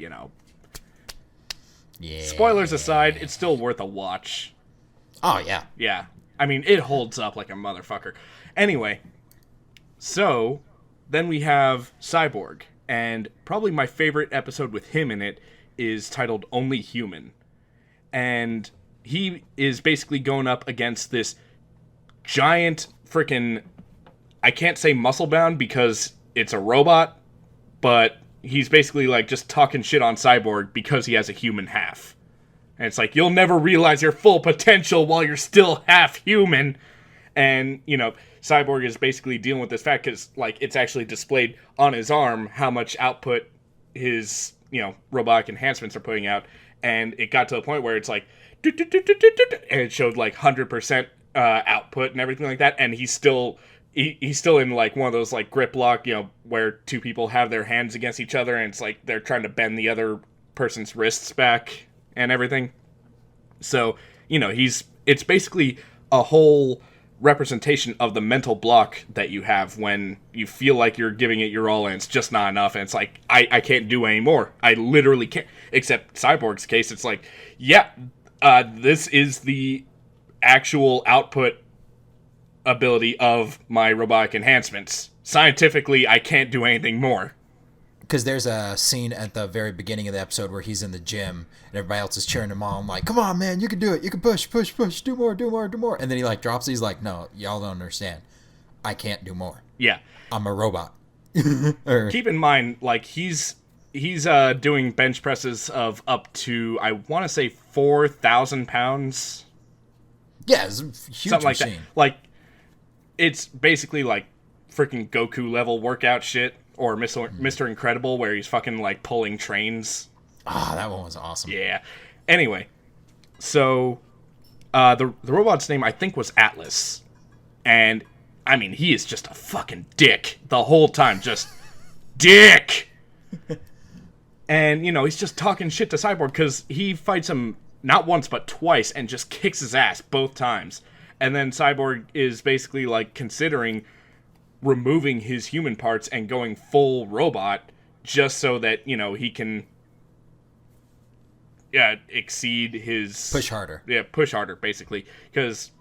Yeah. Spoilers aside, it's still worth a watch. Oh, yeah. Yeah. I mean, it holds up like a motherfucker. Anyway, so then we have Cyborg, and probably my favorite episode with him in it is titled Only Human. And he is basically going up against this giant freaking, I can't say muscle bound because it's a robot, but he's basically like just talking shit on Cyborg because he has a human half. And it's like, you'll never realize your full potential while you're still half human. And, Cyborg is basically dealing with this fact because, like, it's actually displayed on his arm how much output his, robotic enhancements are putting out. And it got to the point where it's like, and it showed like 100% output and everything like that. And he's still in like one of those like grip lock, where two people have their hands against each other and it's like they're trying to bend the other person's wrists back and everything. So, it's basically a whole representation of the mental block that you have when you feel like you're giving it your all and it's just not enough. And it's like, I can't do any more. I literally can't. Except Cyborg's case, it's like, this is the actual output ability of my robotic enhancements. Scientifically, I can't do anything more. Because there's a scene at the very beginning of the episode where he's in the gym and everybody else is cheering him on, like, come on, man, you can do it. You can push, do more. And then he like drops it. He's like, no, y'all don't understand. I can't do more. Yeah. I'm a robot. Keep in mind, like, he's doing bench presses of up to, I want to say 4,000 pounds. Yeah, it's a huge something like machine. That. Like, it's basically like freaking Goku level workout shit. Or Mr. Incredible, where he's fucking, like, pulling trains. Ah, that one was awesome. Yeah. Anyway, so, the robot's name, I think, was Atlas. And, I mean, he is just a fucking dick the whole time. Just dick! And, he's just talking shit to Cyborg, because he fights him not once, but twice, and just kicks his ass both times. And then Cyborg is basically, like, considering removing his human parts and going full robot just so that, he can exceed his... Push harder. Yeah, push harder, basically. Because,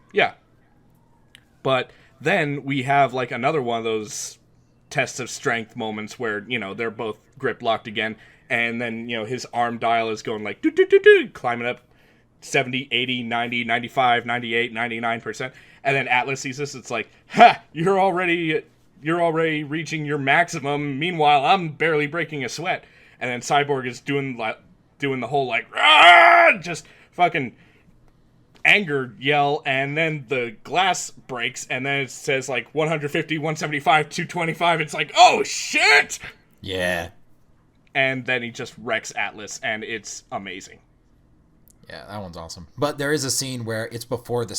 But then we have, like, another one of those tests of strength moments where, they're both grip locked again, and then, his arm dial is going, like, climbing up 70, 80, 90, 95, 98, 99%. And then Atlas sees this, it's like, ha! You're already reaching your maximum. Meanwhile, I'm barely breaking a sweat. And then Cyborg is doing the whole, like, Rah! Just fucking anger yell. And then the glass breaks. And then it says, like, 150, 175, 225. It's like, oh, shit! Yeah. And then he just wrecks Atlas. And it's amazing. Yeah, that one's awesome. But there is a scene where it's before the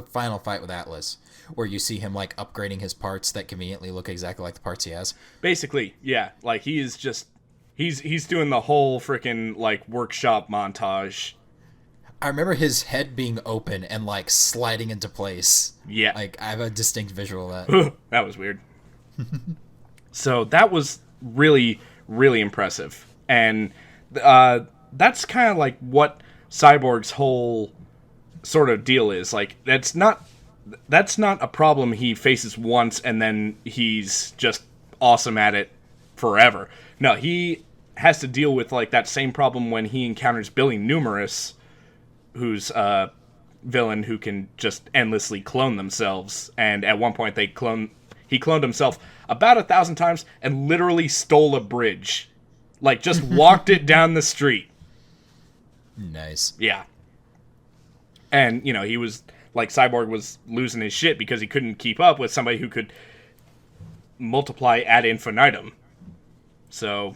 final fight with Atlas, where you see him like upgrading his parts that conveniently look exactly like the parts he has. Basically, yeah. Like, he is just He's doing the whole freaking like workshop montage. I remember his head being open and like sliding into place. Yeah. Like I have a distinct visual of that. That was weird. So that was really, really impressive. And that's kind of like what Cyborg's whole sort of deal is. Like, that's not a problem he faces once and then he's just awesome at it forever. No, he has to deal with like that same problem when he encounters Billy Numerous, who's a villain who can just endlessly clone themselves. And at one point he cloned himself about 1,000 times and literally stole a bridge. Like, just walked it down the street. Nice. Yeah. And, you know, he was, like, Cyborg was losing his shit because he couldn't keep up with somebody who could multiply ad infinitum. So,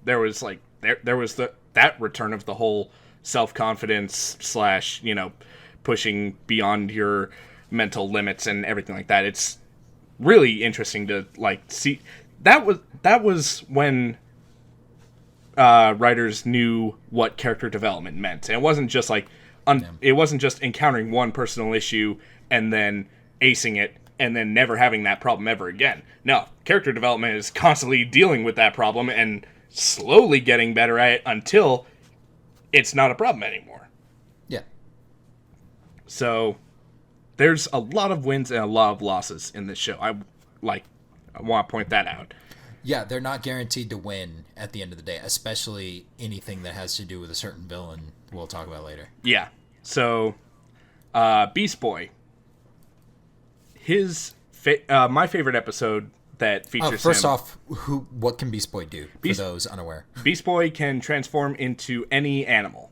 there was, like, there was that return of the whole self-confidence / you know, pushing beyond your mental limits and everything like that. It's really interesting to, like, see. That was when writers knew what character development meant. And it wasn't just like it wasn't just encountering one personal issue and then acing it and then never having that problem ever again. No, character development is constantly dealing with that problem and slowly getting better at it until it's not a problem anymore. Yeah. So there's a lot of wins and a lot of losses in this show. I want to point that out. Yeah, they're not guaranteed to win at the end of the day, especially anything that has to do with a certain villain we'll talk about later. Yeah. So, Beast Boy. My favorite episode that features first him. off, what can Beast Boy do for those unaware? Beast Boy can transform into any animal.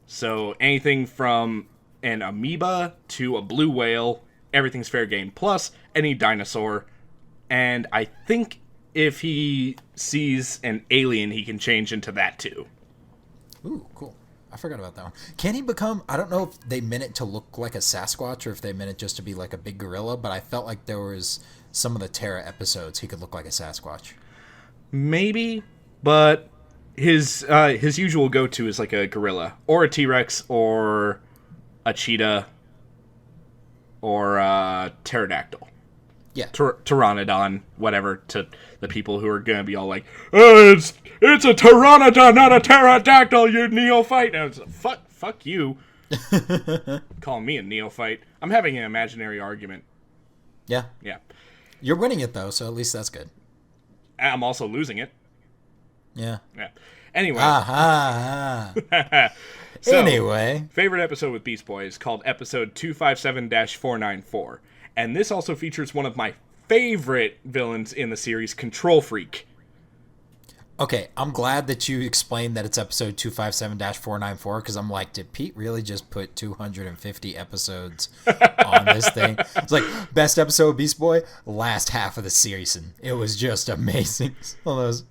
So, anything from an amoeba to a blue whale, everything's fair game. Plus, any dinosaur. And I think if he sees an alien, he can change into that too. Ooh, cool. I forgot about that one. Can he become... I don't know if they meant it to look like a Sasquatch or if they meant it just to be like a big gorilla, but I felt like there was some of the Terra episodes he could look like a Sasquatch. Maybe, but his usual go-to is like a gorilla or a T-Rex or a cheetah or a pterodactyl. Yeah. Pteranodon, whatever, to the people who are going to be all like, oh, it's a pteranodon, not a pterodactyl, you neophyte. And it's like, fuck you. Calling me a neophyte. I'm having an imaginary argument. Yeah. Yeah. You're winning it, though, so at least that's good. I'm also losing it. Yeah. Yeah. Anyway. So, anyway. Favorite episode with Beast Boy is called episode 257-494. And this also features one of my favorite villains in the series, Control Freak. Okay, I'm glad that you explained that it's episode 257-494, because I'm like, did Pete really just put 250 episodes on this thing? It's like, best episode of Beast Boy, last half of the series, and it was just amazing. All those,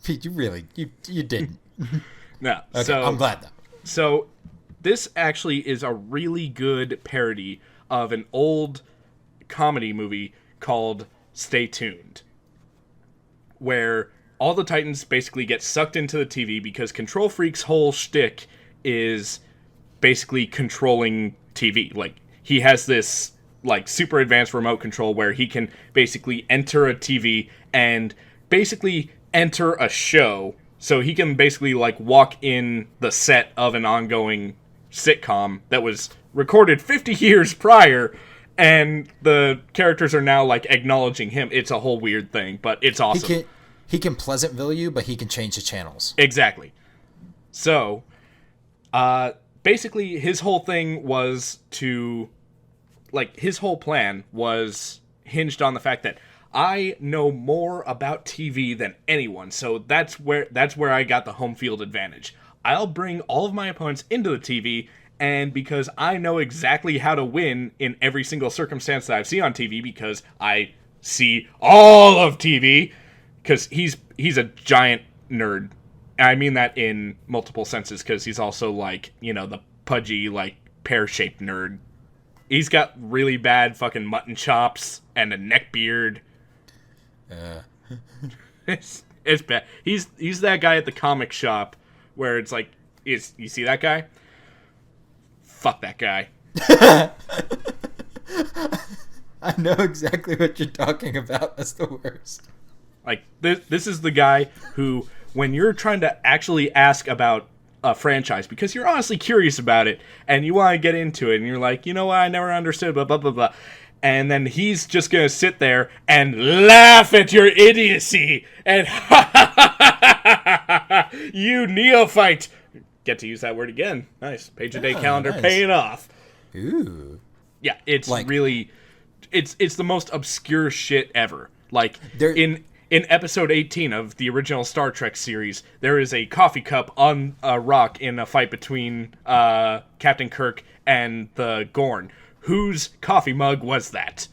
Pete, you didn't. No, okay, so, I'm glad though. So, this actually is a really good parody of an old comedy movie called Stay Tuned, where all the Titans basically get sucked into the TV because Control Freak's whole shtick is basically controlling TV. Like, he has this, like, super advanced remote control where he can basically enter a TV and basically enter a show. So he can basically, like, walk in the set of an ongoing sitcom that was recorded 50 years prior, and the characters are now, like, acknowledging him. It's a whole weird thing, but it's awesome. He can Pleasantville you, but he can change the channels. Exactly. So, basically, his whole thing was to... Like, his whole plan was hinged on the fact that I know more about TV than anyone, so that's where I got the home field advantage. I'll bring all of my opponents into the TV, and because I know exactly how to win in every single circumstance that I've seen on TV, because I see all of TV, because he's a giant nerd. I mean that in multiple senses, because he's also, like, you know, the pudgy, like, pear-shaped nerd. He's got really bad fucking mutton chops and a neck beard. It's bad. He's that guy at the comic shop where it's like, you see that guy? Fuck that guy. I know exactly what you're talking about. That's the worst. Like, this is the guy who, when you're trying to actually ask about a franchise, because you're honestly curious about it, and you want to get into it, and you're like, you know what, I never understood, blah, blah, blah, blah. And then he's just going to sit there and laugh at your idiocy, and you neophyte. Get to use that word again. Nice. Page-a-day calendar nice. Paying off. Ooh. Yeah, it's like, really... It's the most obscure shit ever. Like, in episode 18 of the original Star Trek series, there is a coffee cup on a rock in a fight between Captain Kirk and the Gorn. Whose coffee mug was that?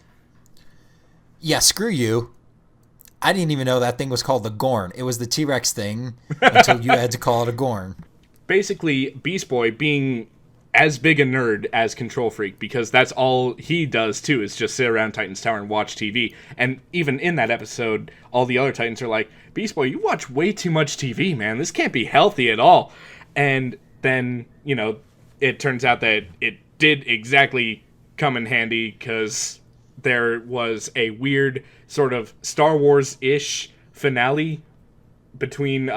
Yeah, screw you. I didn't even know that thing was called the Gorn. It was the T-Rex thing until you had to call it a Gorn. Basically, Beast Boy being as big a nerd as Control Freak, because that's all he does too, is just sit around Titan's Tower and watch TV. And even in that episode, all the other Titans are like, Beast Boy, you watch way too much TV, man. This can't be healthy at all. And then, you know, it turns out that it did exactly come in handy, because there was a weird sort of Star Wars-ish finale between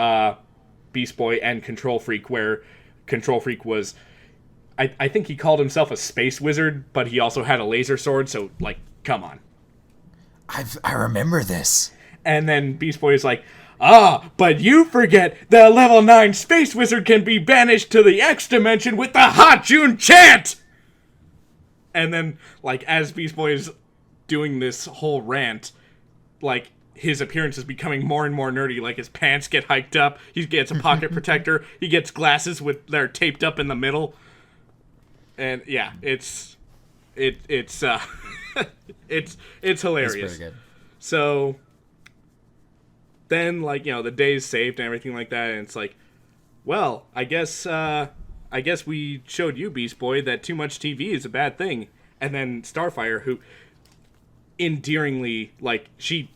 Beast Boy and Control Freak, where Control Freak was... I think he called himself a space wizard, but he also had a laser sword, so, like, come on. I remember this. And then Beast Boy is like, but you forget the level 9 space wizard can be banished to the X dimension with the Hot June chant! And then, like, as Beast Boy is doing this whole rant, like, his appearance is becoming more and more nerdy. Like, his pants get hiked up, he gets a pocket protector, he gets glasses they're taped up in the middle. And yeah, it's it's hilarious. It's pretty good. So then, like, you know, the day's saved and everything like that, and it's like, well, I guess we showed you, Beast Boy, that too much TV is a bad thing. And then Starfire, who endearingly, like, she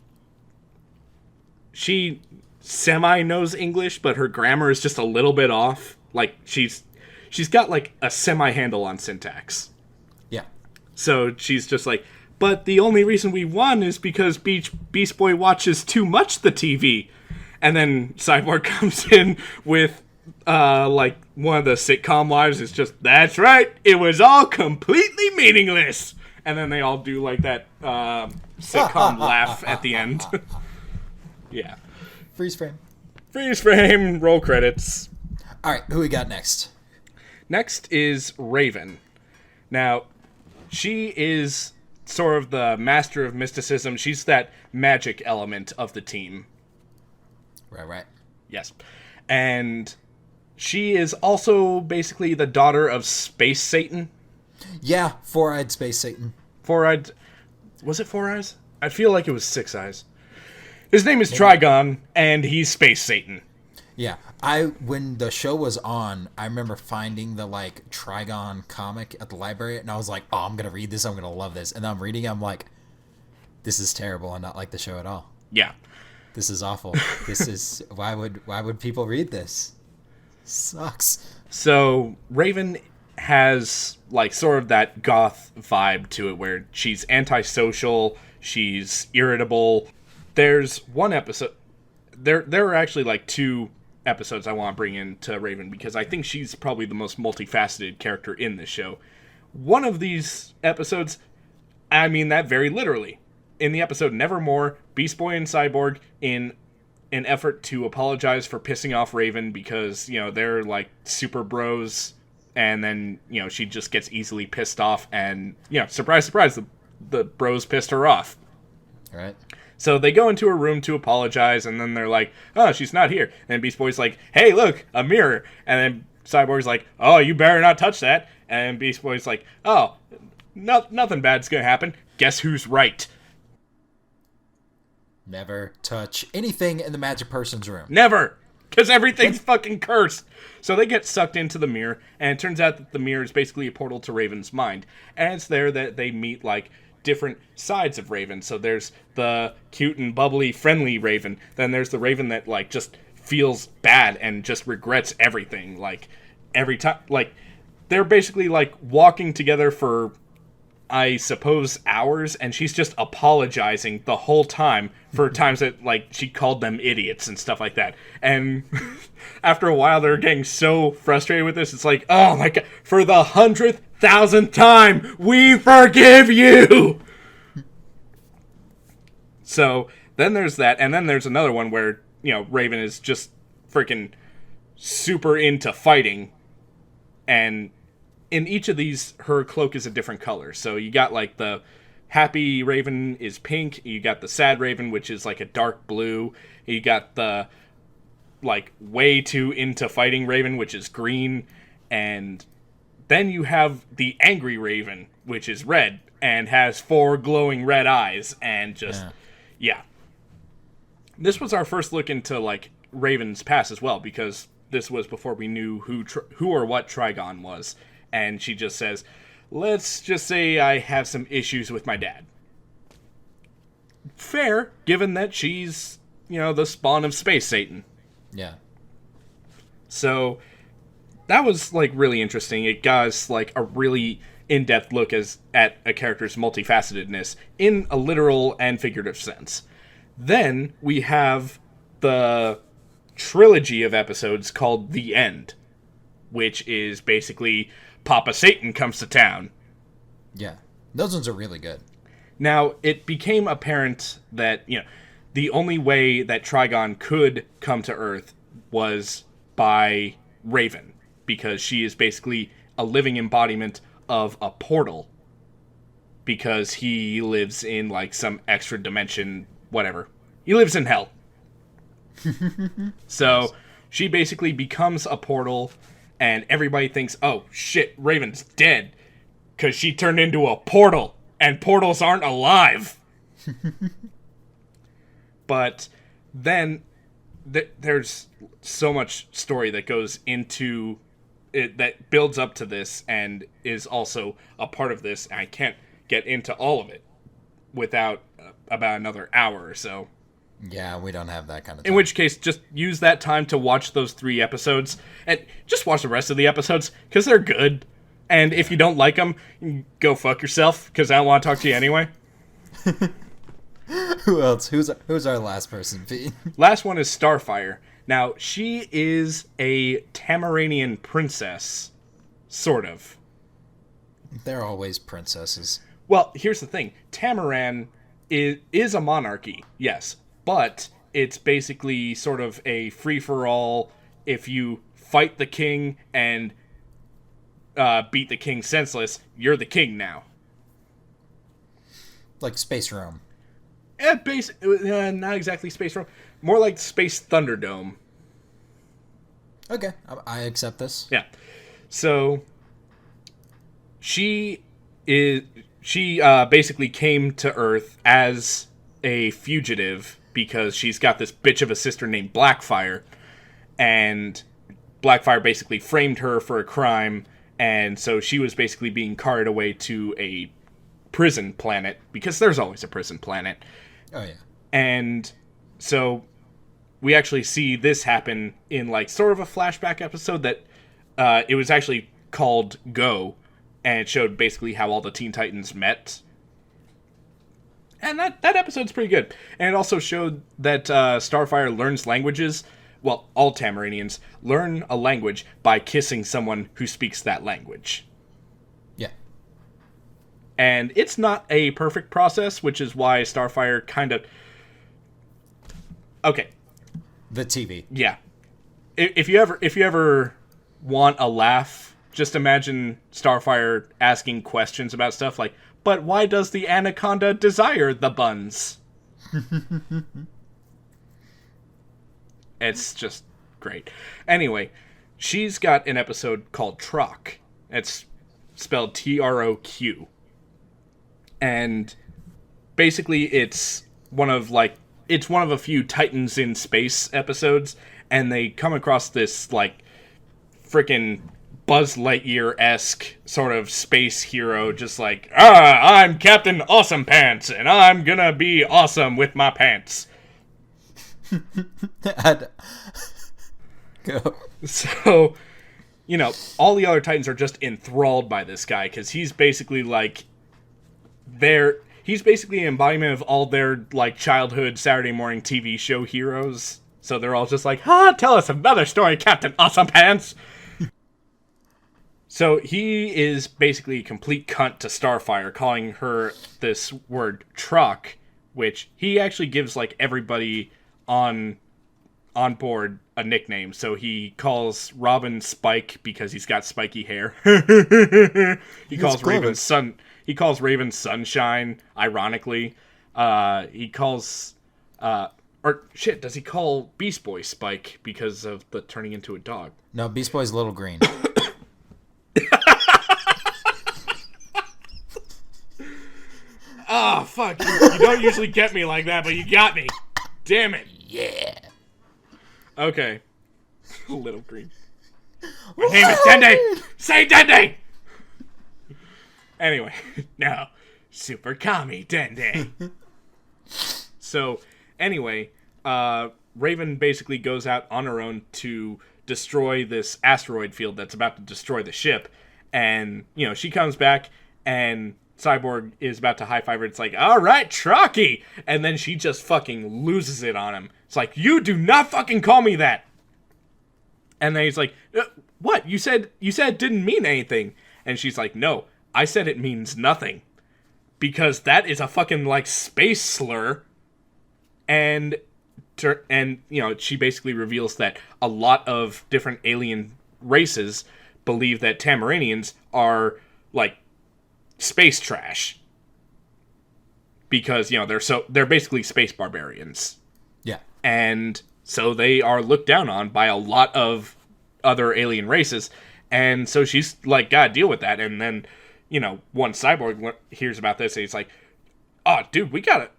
semi knows English, but her grammar is just a little bit off. Like, she's got, like, a semi-handle on syntax. Yeah. So she's just like, but the only reason we won is because Beast Boy watches too much the TV. And then Cyborg comes in with, like, one of the sitcom lines. It's just, that's right, it was all completely meaningless. And then they all do, like, that sitcom laugh at the end. Yeah. Freeze frame. Freeze frame, roll credits. All right, who we got next? Next is Raven. Now, she is sort of the master of mysticism. She's that magic element of the team. Right. Yes. And she is also basically the daughter of Space Satan. Yeah, four-eyed Space Satan. Four-eyed... Was it four eyes? I feel like it was 6 eyes. His name is Trigon, and he's Space Satan. Yeah, when the show was on, I remember finding the, like, Trigon comic at the library, and I was like, oh, I'm going to read this, I'm going to love this. And then I'm reading it, I'm like, this is terrible, and not like the show at all. Yeah. This is awful. This is, why would people read this? Sucks. So, Raven has, like, sort of that goth vibe to it, where she's antisocial, she's irritable. There's one episode, there are actually, like, 2 episodes I want to bring into Raven, because I think she's probably the most multifaceted character in this show. One of these episodes, I mean that very literally. In the episode Nevermore, Beast Boy and Cyborg, in an effort to apologize for pissing off Raven, because, you know, they're like super bros, and then, you know, she just gets easily pissed off, and, you know, surprise, surprise, the bros pissed her off. All right. So they go into her room to apologize, and then they're like, oh, she's not here. And Beast Boy's like, hey, look, a mirror. And then Cyborg's like, oh, you better not touch that. And Beast Boy's like, oh, nothing bad's gonna happen. Guess who's right? Never touch anything in the magic person's room. Never! Because everything's fucking cursed. So they get sucked into the mirror, and it turns out that the mirror is basically a portal to Raven's mind. And it's there that they meet, like, different sides of Raven. So there's the cute and bubbly, friendly Raven. Then there's the Raven that, like, just feels bad and just regrets everything. Like, every time, like, they're basically, like, walking together for, I suppose, hours, and she's just apologizing the whole time for times that, like, she called them idiots and stuff like that. And after a while, they're getting so frustrated with this, it's like, oh my god, for the 100,000th time, we forgive you! So, then there's that, and then there's another one where, you know, Raven is just freaking super into fighting, and in each of these, her cloak is a different color. So you got, like, the happy Raven is pink. You got the sad Raven, which is, like, a dark blue. You got the, like, way too into fighting Raven, which is green. And then you have the angry Raven, which is red and has 4 glowing red eyes. And just, yeah. This was our first look into, like, Raven's past as well, because this was before we knew who or what Trigon was. And she just says, let's just say I have some issues with my dad. Fair, given that she's, you know, the spawn of Space Satan. Yeah. So, that was, like, really interesting. It got us, like, a really in-depth look at a character's multifacetedness in a literal and figurative sense. Then, we have the trilogy of episodes called The End, which is basically Papa Satan comes to town. Yeah. Those ones are really good. Now, it became apparent that, you know, the only way that Trigon could come to Earth was by Raven, because she is basically a living embodiment of a portal, because he lives in, like, some extra dimension, whatever. He lives in hell. So, she basically becomes a portal, and everybody thinks, oh, shit, Raven's dead. Because she turned into a portal. And portals aren't alive. But then there's so much story that goes into it that builds up to this and is also a part of this. And I can't get into all of it without about another hour or so. Yeah, we don't have that kind of time. In which case, just use that time to watch those 3 episodes. And just watch the rest of the episodes, because they're good. And if you don't like them, go fuck yourself, because I don't want to talk to you anyway. Who else? Who's our last person, Pete? Last one is Starfire. Now, she is a Tamaranian princess. Sort of. They're always princesses. Well, here's the thing. Tamaran is a monarchy, yes. But it's basically sort of a free-for-all. If you fight the king and beat the king senseless, you're the king now. Like Space Rome. Not exactly Space Rome. More like Space Thunderdome. Okay, I accept this. Yeah. So, she basically came to Earth as a fugitive because she's got this bitch of a sister named Blackfire, and Blackfire basically framed her for a crime, and so she was basically being carted away to a prison planet, because there's always a prison planet. Oh, yeah. And so we actually see this happen in, like, sort of a flashback episode that it was actually called Go, and it showed basically how all the Teen Titans met. And that episode's pretty good. And it also showed that Starfire learns languages. Well, all Tamaranians learn a language by kissing someone who speaks that language. Yeah. And it's not a perfect process, which is why Starfire kind of... Okay. The TV. Yeah. If you ever want a laugh, just imagine Starfire asking questions about stuff like, but why does the anaconda desire the buns? It's just great. Anyway, she's got an episode called Troq. It's spelled Troq. And basically it's one of a few Titans in Space episodes, and they come across this, like, frickin' Buzz Lightyear-esque sort of space hero, just like, I'm Captain Awesome Pants, and I'm gonna be awesome with my pants. Go. So, all the other Titans are just enthralled by this guy, because he's basically like he's basically an embodiment of all their like childhood Saturday morning TV show heroes. So they're all just like, tell us another story, Captain Awesome Pants. So he is basically a complete cunt to Starfire, calling her this word truck, which he actually gives like everybody on board a nickname. So he calls Robin Spike because he's got spiky hair. He calls Raven Sunshine, ironically. He calls does he call Beast Boy Spike because of the turning into a dog? No, Beast Boy's Little Green. Oh, fuck. You don't usually get me like that, but you got me. Damn it. Yeah. Okay. Little Green. My name is Dende! Say Dende! Anyway, now, Super Kami Dende. So, anyway, Raven basically goes out on her own to destroy this asteroid field that's about to destroy the ship. And, she comes back, and Cyborg is about to high-five her. It's like, all right, Trucky! And then she just fucking loses it on him. It's like, you do not fucking call me that! And then he's like, what? You said it didn't mean anything. And she's like, no, I said it means nothing. Because that is a fucking, like, space slur. And she basically reveals that a lot of different alien races believe that Tamaranians are, like, space trash. Because, they're basically space barbarians. Yeah. And so they are looked down on by a lot of other alien races. And so she's like, gotta deal with that. And then, once Cyborg hears about this, he's like, oh, dude, we gotta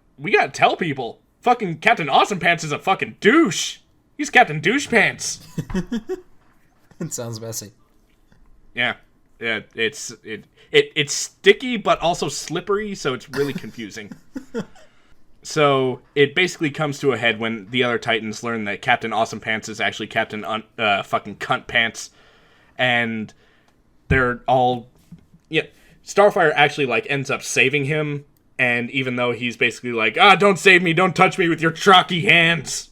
tell people. Fucking Captain Awesome Pants is a fucking douche. He's Captain Douche Pants. It sounds messy. Yeah. Yeah, it's sticky but also slippery, so it's really confusing. So it basically comes to a head when the other Titans learn that Captain Awesome Pants is actually Captain fucking Cunt Pants, and they're all Starfire actually like ends up saving him, and even though he's basically like, don't save me, don't touch me with your trocky hands,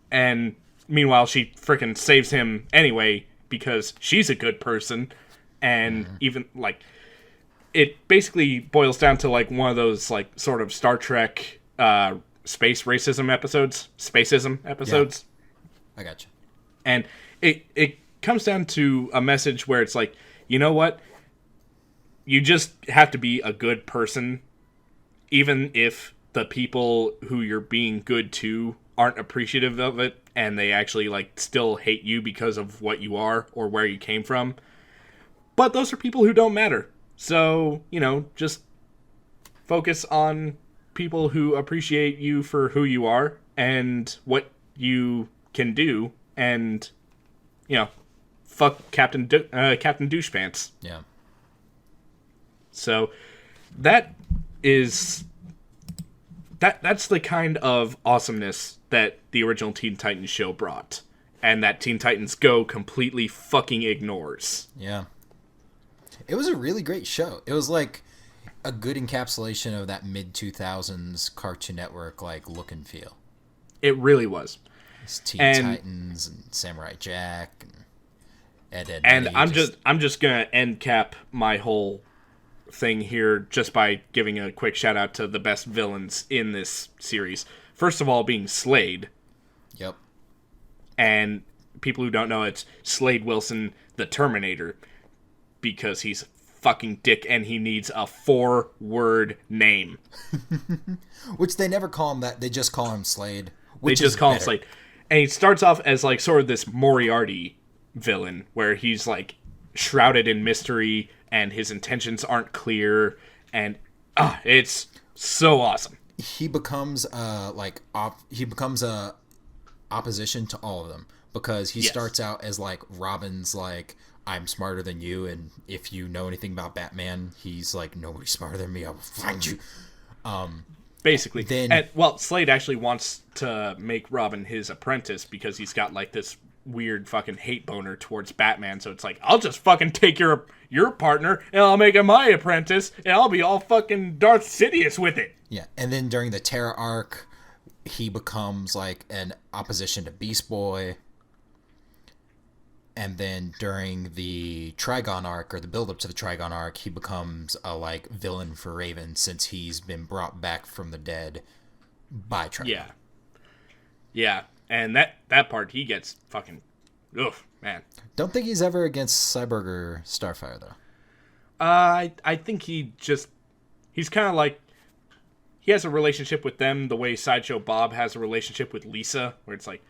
and meanwhile she freaking saves him anyway because she's a good person. And even, like, it basically boils down to, like, one of those, like, sort of Star Trek space racism episodes. Spacism episodes. Yeah. I gotcha. And it comes down to a message where it's like, you know what? You just have to be a good person, even if the people who you're being good to aren't appreciative of it, and they actually, like, still hate you because of what you are or where you came from. But those are people who don't matter. So, just focus on people who appreciate you for who you are and what you can do. And, fuck Captain Douche Pants. Yeah. So, that's the kind of awesomeness that the original Teen Titans show brought. And that Teen Titans Go completely fucking ignores. Yeah. It was a really great show. It was like a good encapsulation of that mid-2000s Cartoon Network like look and feel. It really was. It's Teen Titans and Samurai Jack and Ed. And I'm just gonna end cap my whole thing here just by giving a quick shout out to the best villains in this series. First of all, being Slade. Yep. And people who don't know, it's Slade Wilson, the Terminator. Because he's fucking dick and he needs a 4-word name. Which they never call him that. They just call him Slade. They just call him Slade. And he starts off as like sort of this Moriarty villain where he's like shrouded in mystery and his intentions aren't clear. And it's so awesome. He becomes a opposition to all of them. because he Yes. starts out as like Robin's like, I'm smarter than you, and if you know anything about Batman, he's like, nobody's smarter than me, I will find you. Basically. Then Slade actually wants to make Robin his apprentice because he's got like this weird fucking hate boner towards Batman. So it's like, I'll just fucking take your partner and I'll make him my apprentice and I'll be all fucking Darth Sidious with it. yeah, and then during the Terra arc, he becomes like an opposition to Beast Boy. And then during the Trigon arc, or the build-up to the Trigon arc, he becomes a like villain for Raven since he's been brought back from the dead by Trigon. Yeah. Yeah. And that part, he gets fucking... Ugh, man. Don't think he's ever against Cyborg or Starfire, though. I think he's kind of like... He has a relationship with them the way Sideshow Bob has a relationship with Lisa, where it's like,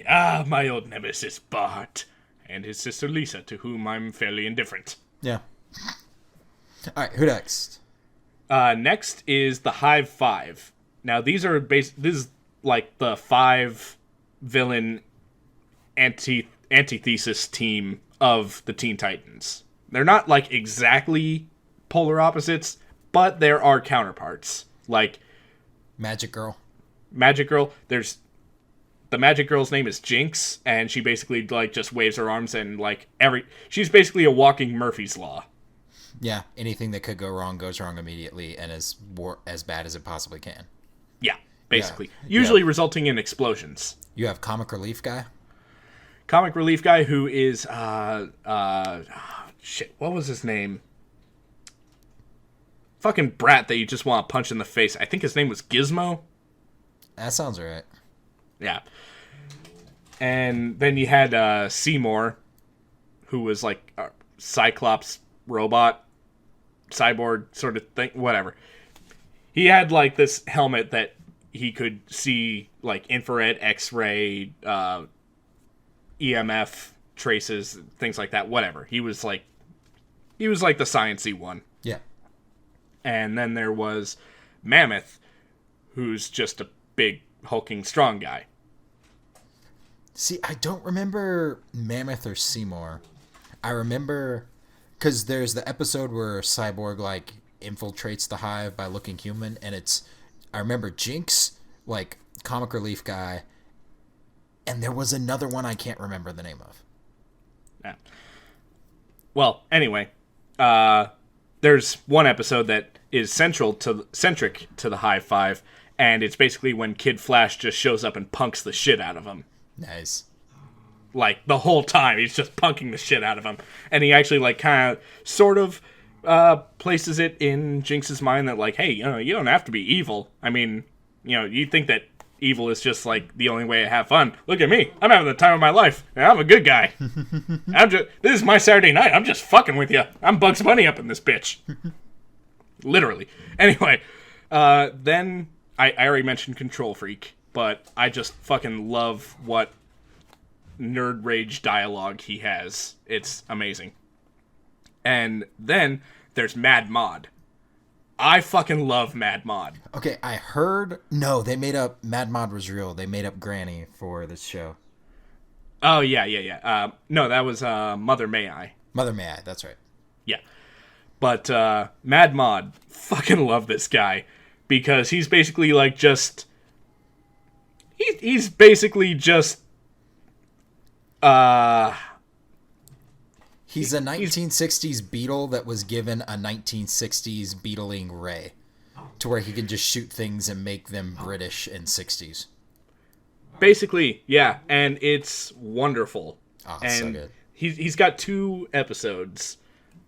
my old nemesis Bart, and his sister Lisa, to whom I'm fairly indifferent. Yeah. All right, who next? Next is the Hive 5. Now, this is like the 5 villain antithesis team of the Teen Titans. They're not like exactly polar opposites, but there are counterparts. Like Magic Girl. The Magic Girl's name is Jinx, and she basically like just waves her arms and like she's basically a walking Murphy's Law. Yeah, anything that could go wrong goes wrong immediately and is as bad as it possibly can. Yeah, basically. Usually resulting in explosions. You have Comic Relief Guy. Comic Relief Guy who is shit, what was his name? Fucking brat that you just want to punch in the face. I think his name was Gizmo. That sounds right. Yeah. And then you had Seymour, who was like a Cyclops robot, cyborg sort of thing, whatever. He had like this helmet that he could see like infrared, X-ray, EMF traces, things like that, whatever. He was like the sciencey one. Yeah. And then there was Mammoth, who's just a big hulking strong guy. See, I don't remember Mammoth or Seymour. I remember because there's the episode where Cyborg like infiltrates the Hive by looking human, and I remember Jinx, like Comic Relief Guy, and there was another one I can't remember the name of. Yeah. Well, anyway, there's one episode that is centric to the Hive 5, and it's basically when Kid Flash just shows up and punks the shit out of him. Nice. Like, the whole time, he's just punking the shit out of him. And he actually, like, kind of, sort of, places it in Jinx's mind that, like, hey, you don't have to be evil. I mean, you think that evil is just, like, the only way to have fun. Look at me. I'm having the time of my life. And I'm a good guy. This is my Saturday night. I'm just fucking with you. I'm Bugs Bunny up in this bitch. Literally. Anyway, then, I already mentioned Control Freak. But I just fucking love what nerd rage dialogue he has. It's amazing. And then there's Mad Mod. I fucking love Mad Mod. Okay, I heard... No, they made up... Mad Mod was real. They made up Granny for this show. Oh, yeah. No, that was Mother May I. Mother May I, that's right. Yeah. But Mad Mod, fucking love this guy. Because he's basically like just... He's basically just, He's a 1960s Beetle that was given a 1960s Beetling ray, to where he can just shoot things and make them British in 60s. Basically, yeah, and it's wonderful. Oh, and so good. He's got 2 episodes.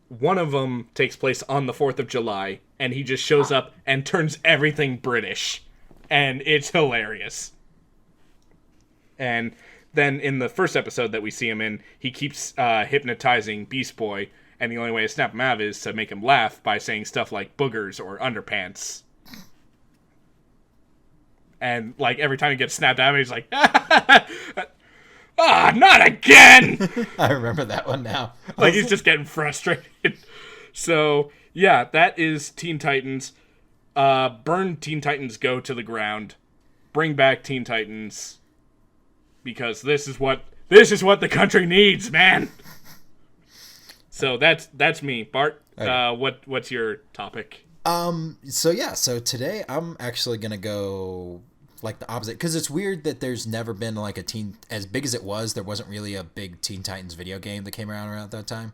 One of them takes place on the 4th of July, and he just shows up and turns everything British. And it's hilarious. And then in the first episode that we see him in, he keeps hypnotizing Beast Boy, and the only way to snap him out of it is to make him laugh by saying stuff like boogers or underpants. And, like, every time he gets snapped out of it, he's like, not again! I remember that one now. Like, he's just getting frustrated. So, yeah, that is Teen Titans. Burn Teen Titans Go to the ground. Bring back Teen Titans. because this is what the country needs, man. So that's me, Bart. Okay. What's your topic? So today I'm actually gonna go like the opposite, because it's weird that there's never been like a teen, as big as it was, there wasn't really a big Teen Titans video game that came around that time.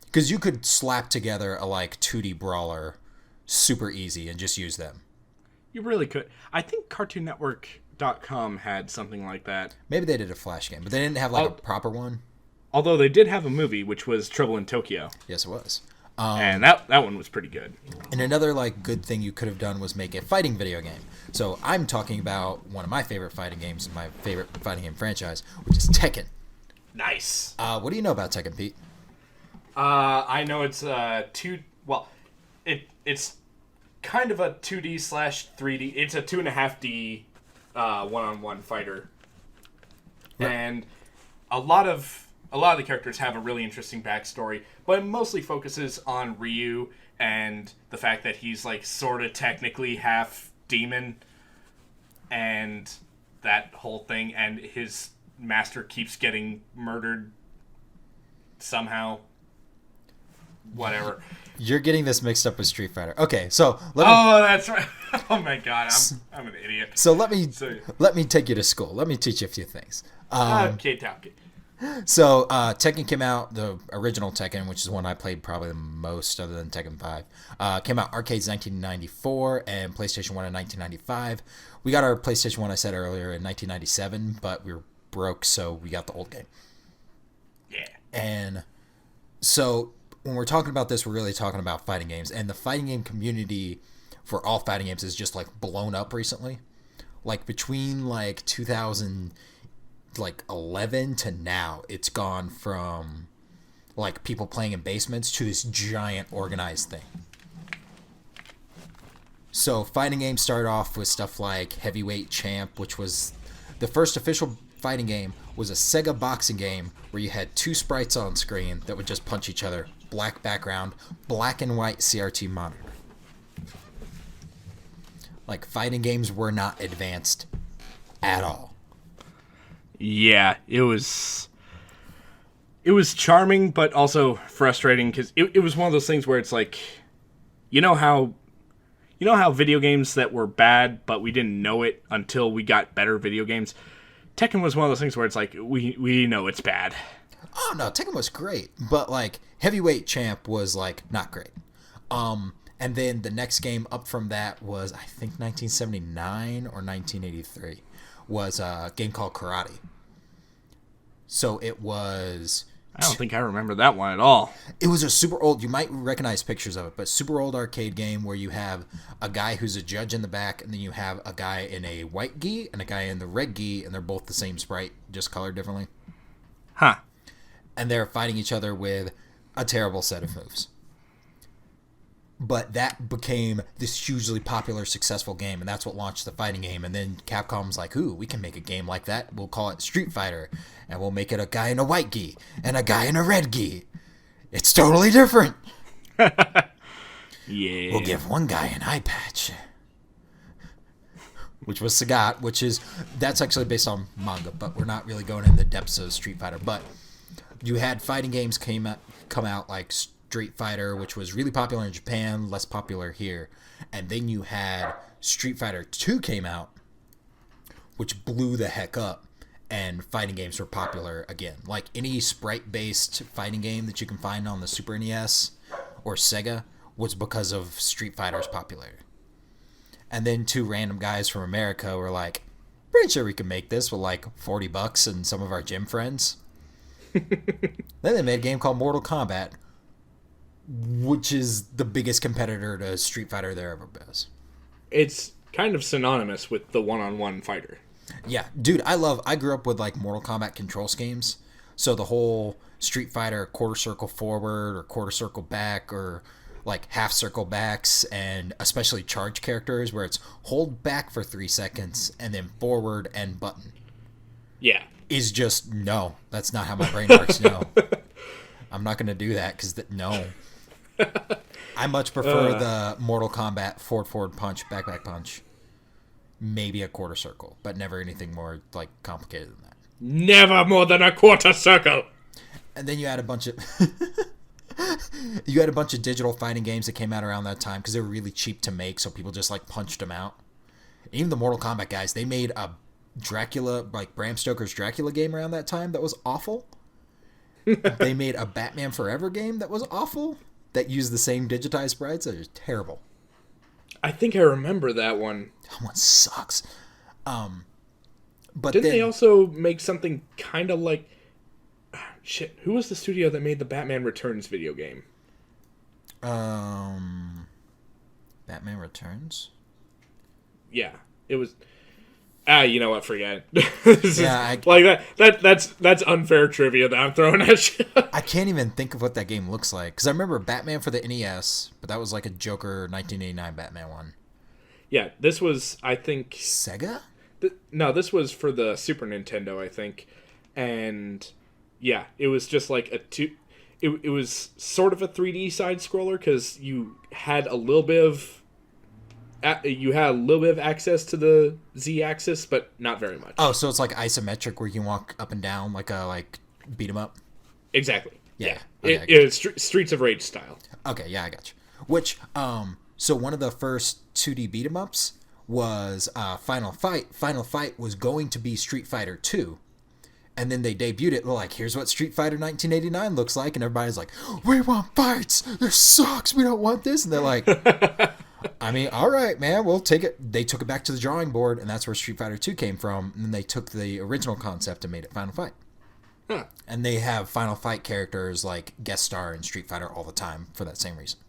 Because you could slap together a like 2D brawler super easy and just use them. You really could. I think CartoonNetwork.com had something like that. Maybe they did a Flash game, but they didn't have like a proper one. Although they did have a movie, which was Trouble in Tokyo. Yes, it was. And that one was pretty good. And another like good thing you could have done was make a fighting video game. So I'm talking about one of my favorite fighting games, my favorite fighting game franchise, which is Tekken. Nice. What do you know about Tekken, Pete? I know it's it's kind of a 2D slash 3D. It's a 2.5D one-on-one fighter, right. And a lot of the characters have a really interesting backstory, but it mostly focuses on Ryu and the fact that he's like sort of technically half demon, and that whole thing, and his master keeps getting murdered somehow. Whatever. You're getting this mixed up with Street Fighter. Okay, so let me. Oh, that's right. Oh my god, I'm an idiot. So let me take you to school. Let me teach you a few things. Okay. So Tekken came out, the original Tekken, which is one I played probably the most other than Tekken 5. Came out arcades 1994 and PlayStation 1 in 1995. We got our PlayStation 1, I said earlier, in 1997, but we were broke, so we got the old game. Yeah. And so when we're talking about this, we're really talking about fighting games. And the fighting game community for all fighting games is just like blown up recently. Like between like 2011 to now, it's gone from like people playing in basements to this giant organized thing. So fighting games started off with stuff like Heavyweight Champ, which was the first official fighting game, was a Sega boxing game where you had two sprites on screen that would just punch each other. Black background, black and white CRT monitor. Like, fighting games were not advanced at all. Yeah, it was charming, but also frustrating, because it was one of those things where it's like, you know how video games that were bad, but we didn't know it until we got better video games? Tekken was one of those things where it's like, we know it's bad. Oh, no, Tekken was great, but, like, Heavyweight Champ was, like, not great. And then the next game up from that was, I think, 1979 or 1983, was a game called Karate. So it was... I don't think I remember that one at all. It was a super old, you might recognize pictures of it, but super old arcade game where you have a guy who's a judge in the back, and then you have a guy in a white gi and a guy in the red gi, and they're both the same sprite, just colored differently. Huh. And they're fighting each other with a terrible set of moves. But that became this hugely popular, successful game, and that's what launched the fighting game. And then Capcom's like, ooh, we can make a game like that. We'll call it Street Fighter, and we'll make it a guy in a white gi and a guy in a red gi. It's totally different. Yeah. We'll give one guy an eye patch. Which was Sagat, that's actually based on manga, but we're not really going in the depths of Street Fighter. But you had fighting games come out like Street Fighter, which was really popular in Japan, less popular here. And then you had Street Fighter 2 came out, which blew the heck up, and fighting games were popular again. Like any sprite-based fighting game that you can find on the Super NES or Sega was because of Street Fighter's popularity. And then two random guys from America were like, pretty sure we can make this with like $40 and some of our gym friends. Then they made a game called Mortal Kombat, which is the biggest competitor to Street Fighter there ever was. It's kind of synonymous with the one-on-one fighter. Yeah, dude, I grew up with like Mortal Kombat control schemes. So the whole Street Fighter quarter circle forward or quarter circle back or like half circle backs, and especially charge characters where it's hold back for 3 seconds and then forward and button. Yeah. Is just, no, that's not how my brain works, no. I'm not going to do that because, no. I much prefer the Mortal Kombat forward punch, back punch. maybe a quarter circle, but never anything more like complicated than that. Never more than a quarter circle. And then you had a bunch of you had a bunch of digital fighting games that came out around that time because they were really cheap to make, so people just like punched them out. Even the Mortal Kombat guys, they made a Dracula, like Bram Stoker's Dracula game around that time that was awful. They made a Batman Forever game that was awful, that used the same digitized sprites. It was terrible. I think I remember that one. That one sucks. But Didn't then, they also make something kind of like... Shit, who was the studio that made the Batman Returns video game? Batman Returns? Yeah, it was... you know what? Forget. Yeah, that's unfair trivia that I'm throwing at you. I can't even think of what that game looks like because I remember Batman for the NES, but that was like a Joker 1989 Batman one. Yeah, this was, I think... Sega? No, this was for the Super Nintendo, I think. And yeah, it was just like it was sort of a 3D side scroller because you had a little bit of access to the Z-axis, but not very much. Oh, so it's like isometric where you can walk up and down like a beat 'em up. Exactly. Yeah. Okay, it's Streets of Rage style. Okay, yeah, I got you. Which so one of the first 2D beat 'em ups was Final Fight. Final Fight was going to be Street Fighter 2. And then they debuted it. They're like, here's what Street Fighter 1989 looks like. And everybody's like, we want fights. This sucks. We don't want this. And they're like, I mean, all right, man, we'll take it. They took it back to the drawing board, and that's where Street Fighter 2 came from. And then they took the original concept and made it Final Fight. Huh. And they have Final Fight characters like guest star in Street Fighter all the time for that same reason.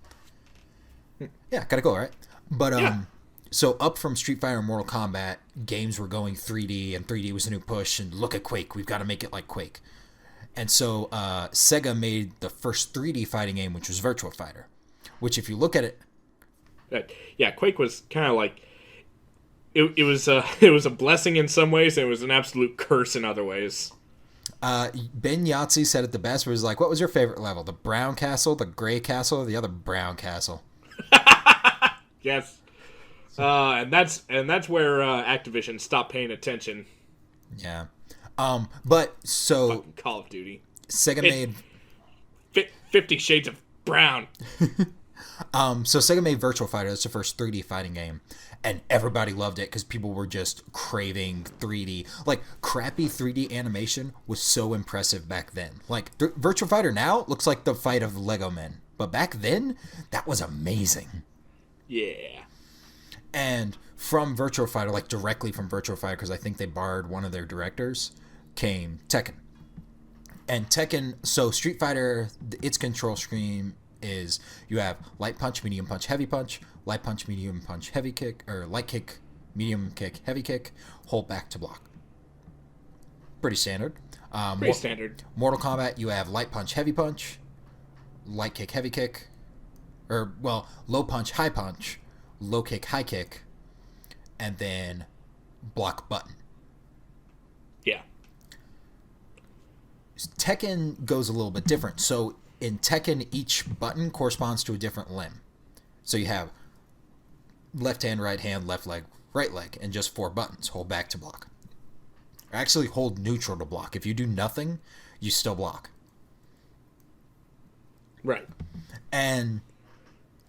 Yeah, gotta go, right? But so up from Street Fighter and Mortal Kombat, games were going 3D, and 3D was a new push. And look at Quake, we've got to make it like Quake. And so Sega made the first 3D fighting game, which was Virtua Fighter. Which, if you look at it, yeah, Quake was kind of like it was a blessing in some ways, and it was an absolute curse in other ways. Ben Yahtzee said it the best. Where he was like, "What was your favorite level? The brown castle, the gray castle, or the other brown castle?" Yes. And that's where Activision stopped paying attention. Yeah. But so Fucking Call of Duty. Sega made 50 Shades of Brown. So Sega made Virtua Fighter. That's the first 3D fighting game, and everybody loved it because people were just craving 3D. Like, crappy 3D animation was so impressive back then. Like, Virtua Fighter now looks like the fight of Lego Men, but back then that was amazing. Yeah. And from Virtua Fighter, like directly from Virtua Fighter, because I think they borrowed one of their directors, came Tekken. And Tekken, so Street Fighter, its control scheme is you have light punch, medium punch, heavy punch, light punch, medium punch, heavy kick, or light kick, medium kick, heavy kick, hold back to block. Pretty standard. Pretty standard. Mortal Kombat, you have light punch, heavy punch, light kick, heavy kick, or, well, low punch, high punch, low kick, high kick, and then block button. Yeah. Tekken goes a little bit different. So in Tekken, each button corresponds to a different limb. So you have left hand, left leg, right leg, and just 4 buttons. Hold back to block. Or actually, hold neutral to block. If you do nothing, you still block. Right. And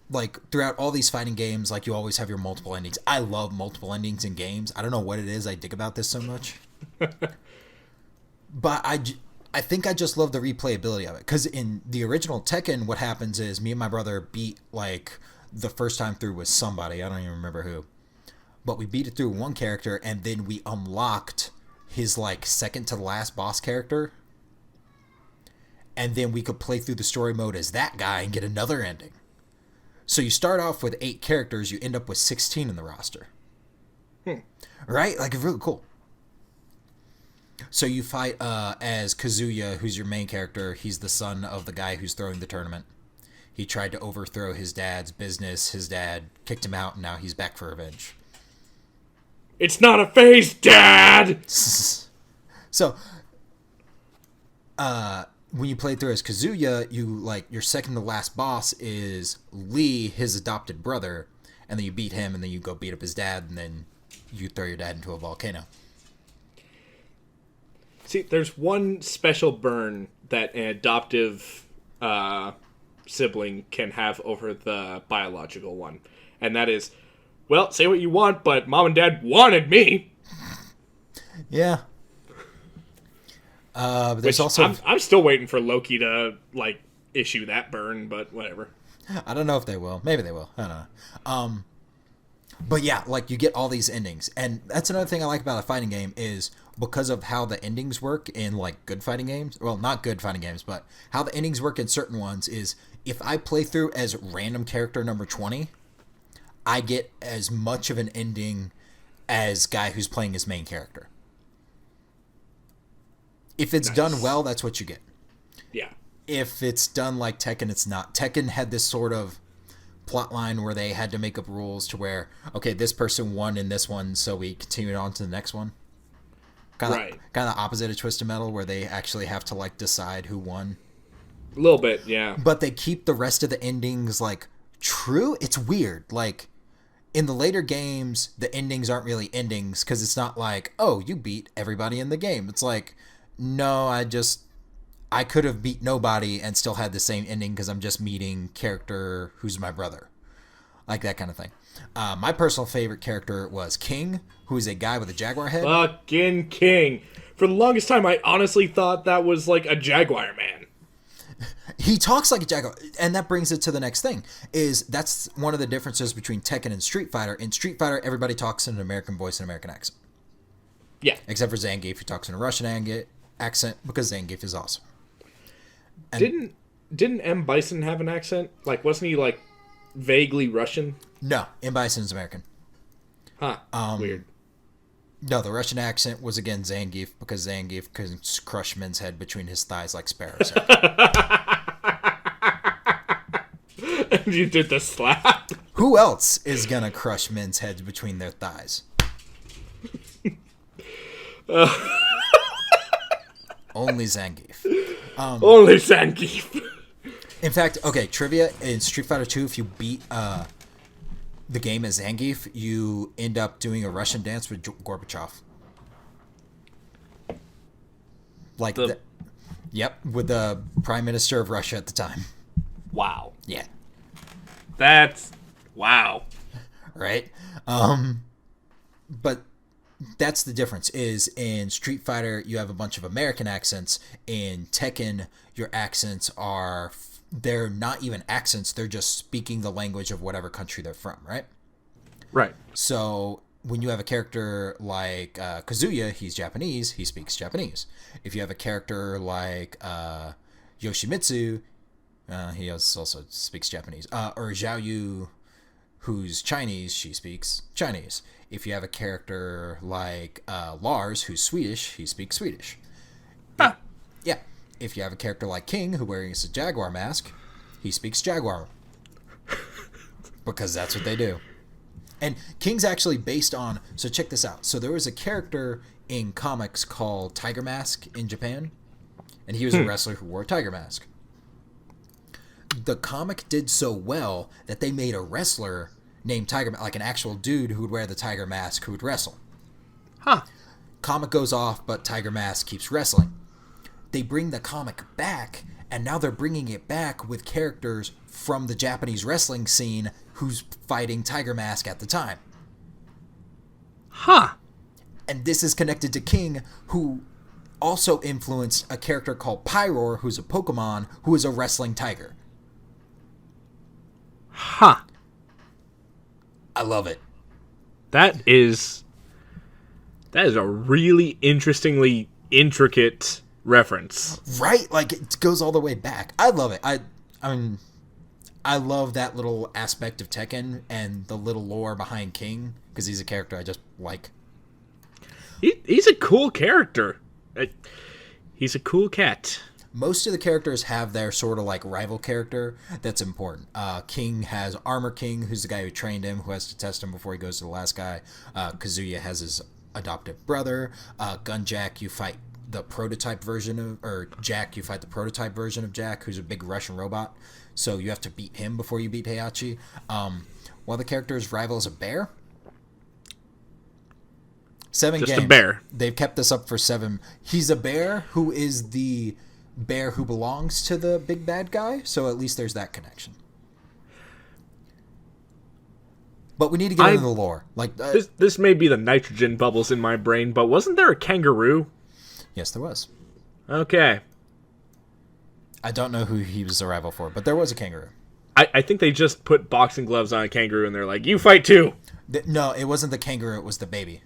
like throughout all these fighting games, like you always have your multiple endings. I love multiple endings in games. I don't know what it is I dig about this so much. But I think I just love the replayability of it. Because in the original Tekken, what happens is me and my brother beat, like, the first time through with somebody. I don't even remember who. But we beat it through one character, and then we unlocked his, like, second to the last boss character. And then we could play through the story mode as that guy and get another ending. So you start off with 8 characters, you end up with 16 in the roster. Right? Like, it's really cool. So you fight as Kazuya, who's your main character. He's the son of the guy who's throwing the tournament. He tried to overthrow his dad's business. His dad kicked him out, and now he's back for revenge. It's not a phase, Dad! So, when you play through as Kazuya, your second to last boss is Lee, his adopted brother, and then you beat him, and then you go beat up his dad, and then you throw your dad into a volcano. See, there's one special burn that an adoptive sibling can have over the biological one. And that is, well, say what you want, but mom and dad wanted me. Yeah. But there's also... I'm still waiting for Loki to, like, issue that burn, but whatever. I don't know if they will. Maybe they will. I don't know. But yeah, like, you get all these endings. And that's another thing I like about a fighting game is because of how the endings work in, like, good fighting games. Well, not good fighting games, but how the endings work in certain ones is if I play through as random character number 20, I get as much of an ending as guy who's playing his main character. If it's done well, that's what you get. Yeah. If it's done like Tekken, it's not. Tekken had this sort of plot line where they had to make up rules to where, okay, this person won in this one, so we continued on to the next one. Kind of the opposite of Twisted Metal, where they actually have to, like, decide who won. A little bit, yeah. But they keep the rest of the endings, like, true. It's weird. Like, in the later games, the endings aren't really endings, because it's not like, oh, you beat everybody in the game. It's like, no, I could have beat nobody and still had the same ending because I'm just meeting character who's my brother. Like that kind of thing. My personal favorite character was King, who is a guy with a jaguar head. Fucking King. For the longest time, I honestly thought that was like a Jaguar man. He talks like a jaguar, and that brings it to the next thing. That's one of the differences between Tekken and Street Fighter. In Street Fighter, everybody talks in an American voice and American accent. Yeah. Except for Zangief, who talks in a Russian accent because Zangief is awesome. And Didn't M. Bison have an accent? Like, wasn't he, like, vaguely Russian? No, M. Bison's American. Huh. Weird. No, the Russian accent was, again, Zangief, because Zangief can crush men's head between his thighs like sparrows. And you did the slap? Who else is going to crush men's heads between their thighs? Only Zangief. Only Zangief. In fact, okay, trivia, in Street Fighter 2, if you beat the game as Zangief, you end up doing a Russian dance with Gorbachev. Like, yep, with the Prime Minister of Russia at the time. Wow. Yeah. That's... Wow. Right? But that's the difference, is in Street Fighter, you have a bunch of American accents. In Tekken, your accents are... They're not even accents, they're just speaking the language of whatever country they're from, right? Right. So when you have a character like Kazuya, he's Japanese, he speaks Japanese. If you have a character like Yoshimitsu, he also speaks Japanese. Or Zhao Yu, who's Chinese, she speaks Chinese. If you have a character like Lars, who's Swedish, he speaks Swedish. Huh. Yeah. If you have a character like King, who wearing a jaguar mask, he speaks Jaguar. Because that's what they do. And King's actually based on... So check this out. So there was a character in comics called Tiger Mask in Japan. And he was a wrestler who wore a tiger mask. The comic did so well that they made a wrestler named Tiger Mask, like an actual dude who would wear the tiger mask who would wrestle. Huh. Comic goes off, but Tiger Mask keeps wrestling. They bring the comic back, and now they're bringing it back with characters from the Japanese wrestling scene who's fighting Tiger Mask at the time. Huh. And this is connected to King, who also influenced a character called Pyroar, who's a Pokemon, who is a wrestling tiger. Huh. I love it. That is a really interestingly intricate reference. Right? Like, it goes all the way back. I love it. I mean, I love that little aspect of Tekken and the little lore behind King, because he's a character I just like. He's a cool character. He's a cool cat. Most of the characters have their sort of like rival character that's important. King has Armor King, who's the guy who trained him, who has to test him before he goes to the last guy. Kazuya has his adoptive brother. Gunjack, you fight the prototype version of, or Jack, you fight the prototype version of Jack, who's a big Russian robot. So you have to beat him before you beat Heihachi. One of the characters' rival is a bear. 7 Just games. a bear. They've kept this up for 7. He's a bear who is the bear who belongs to the big bad guy, so at least there's that connection. But we need to get into the lore. This may be the nitrogen bubbles in my brain, but wasn't there a kangaroo? Yes, there was. Okay. I don't know who he was a rival for, but there was a kangaroo. I think they just put boxing gloves on a kangaroo and they're like, you fight too. No, it wasn't the kangaroo, it was the baby.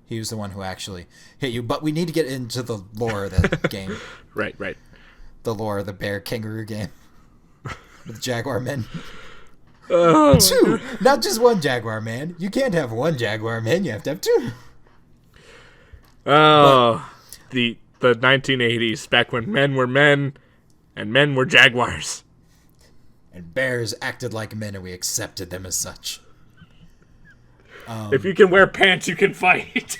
He was the one who actually hit you. But we need to get into the lore of the game. Right. The lore of the bear kangaroo game. With Jaguar men. Oh, 2! Not just one Jaguar man. You can't have one Jaguar man, you have to have 2. Oh, the 1980s, back when men were men and men were jaguars. And bears acted like men and we accepted them as such. If you can wear pants, you can fight.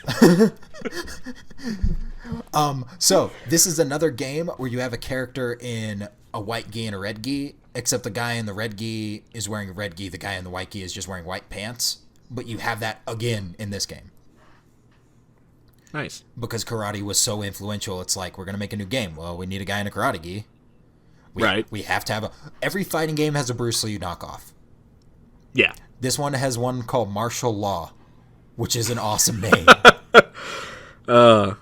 So, this is another game where you have a character in a white gi and a red gi, except the guy in the red gi is wearing a red gi, the guy in the white gi is just wearing white pants. But you have that again in this game. Nice. Because karate was so influential, it's like, we're going to make a new game. Well, we need a guy in a karate gi. We have to have every fighting game has a Bruce Lee knockoff. Yeah. This one has one called Martial Law, which is an awesome name. I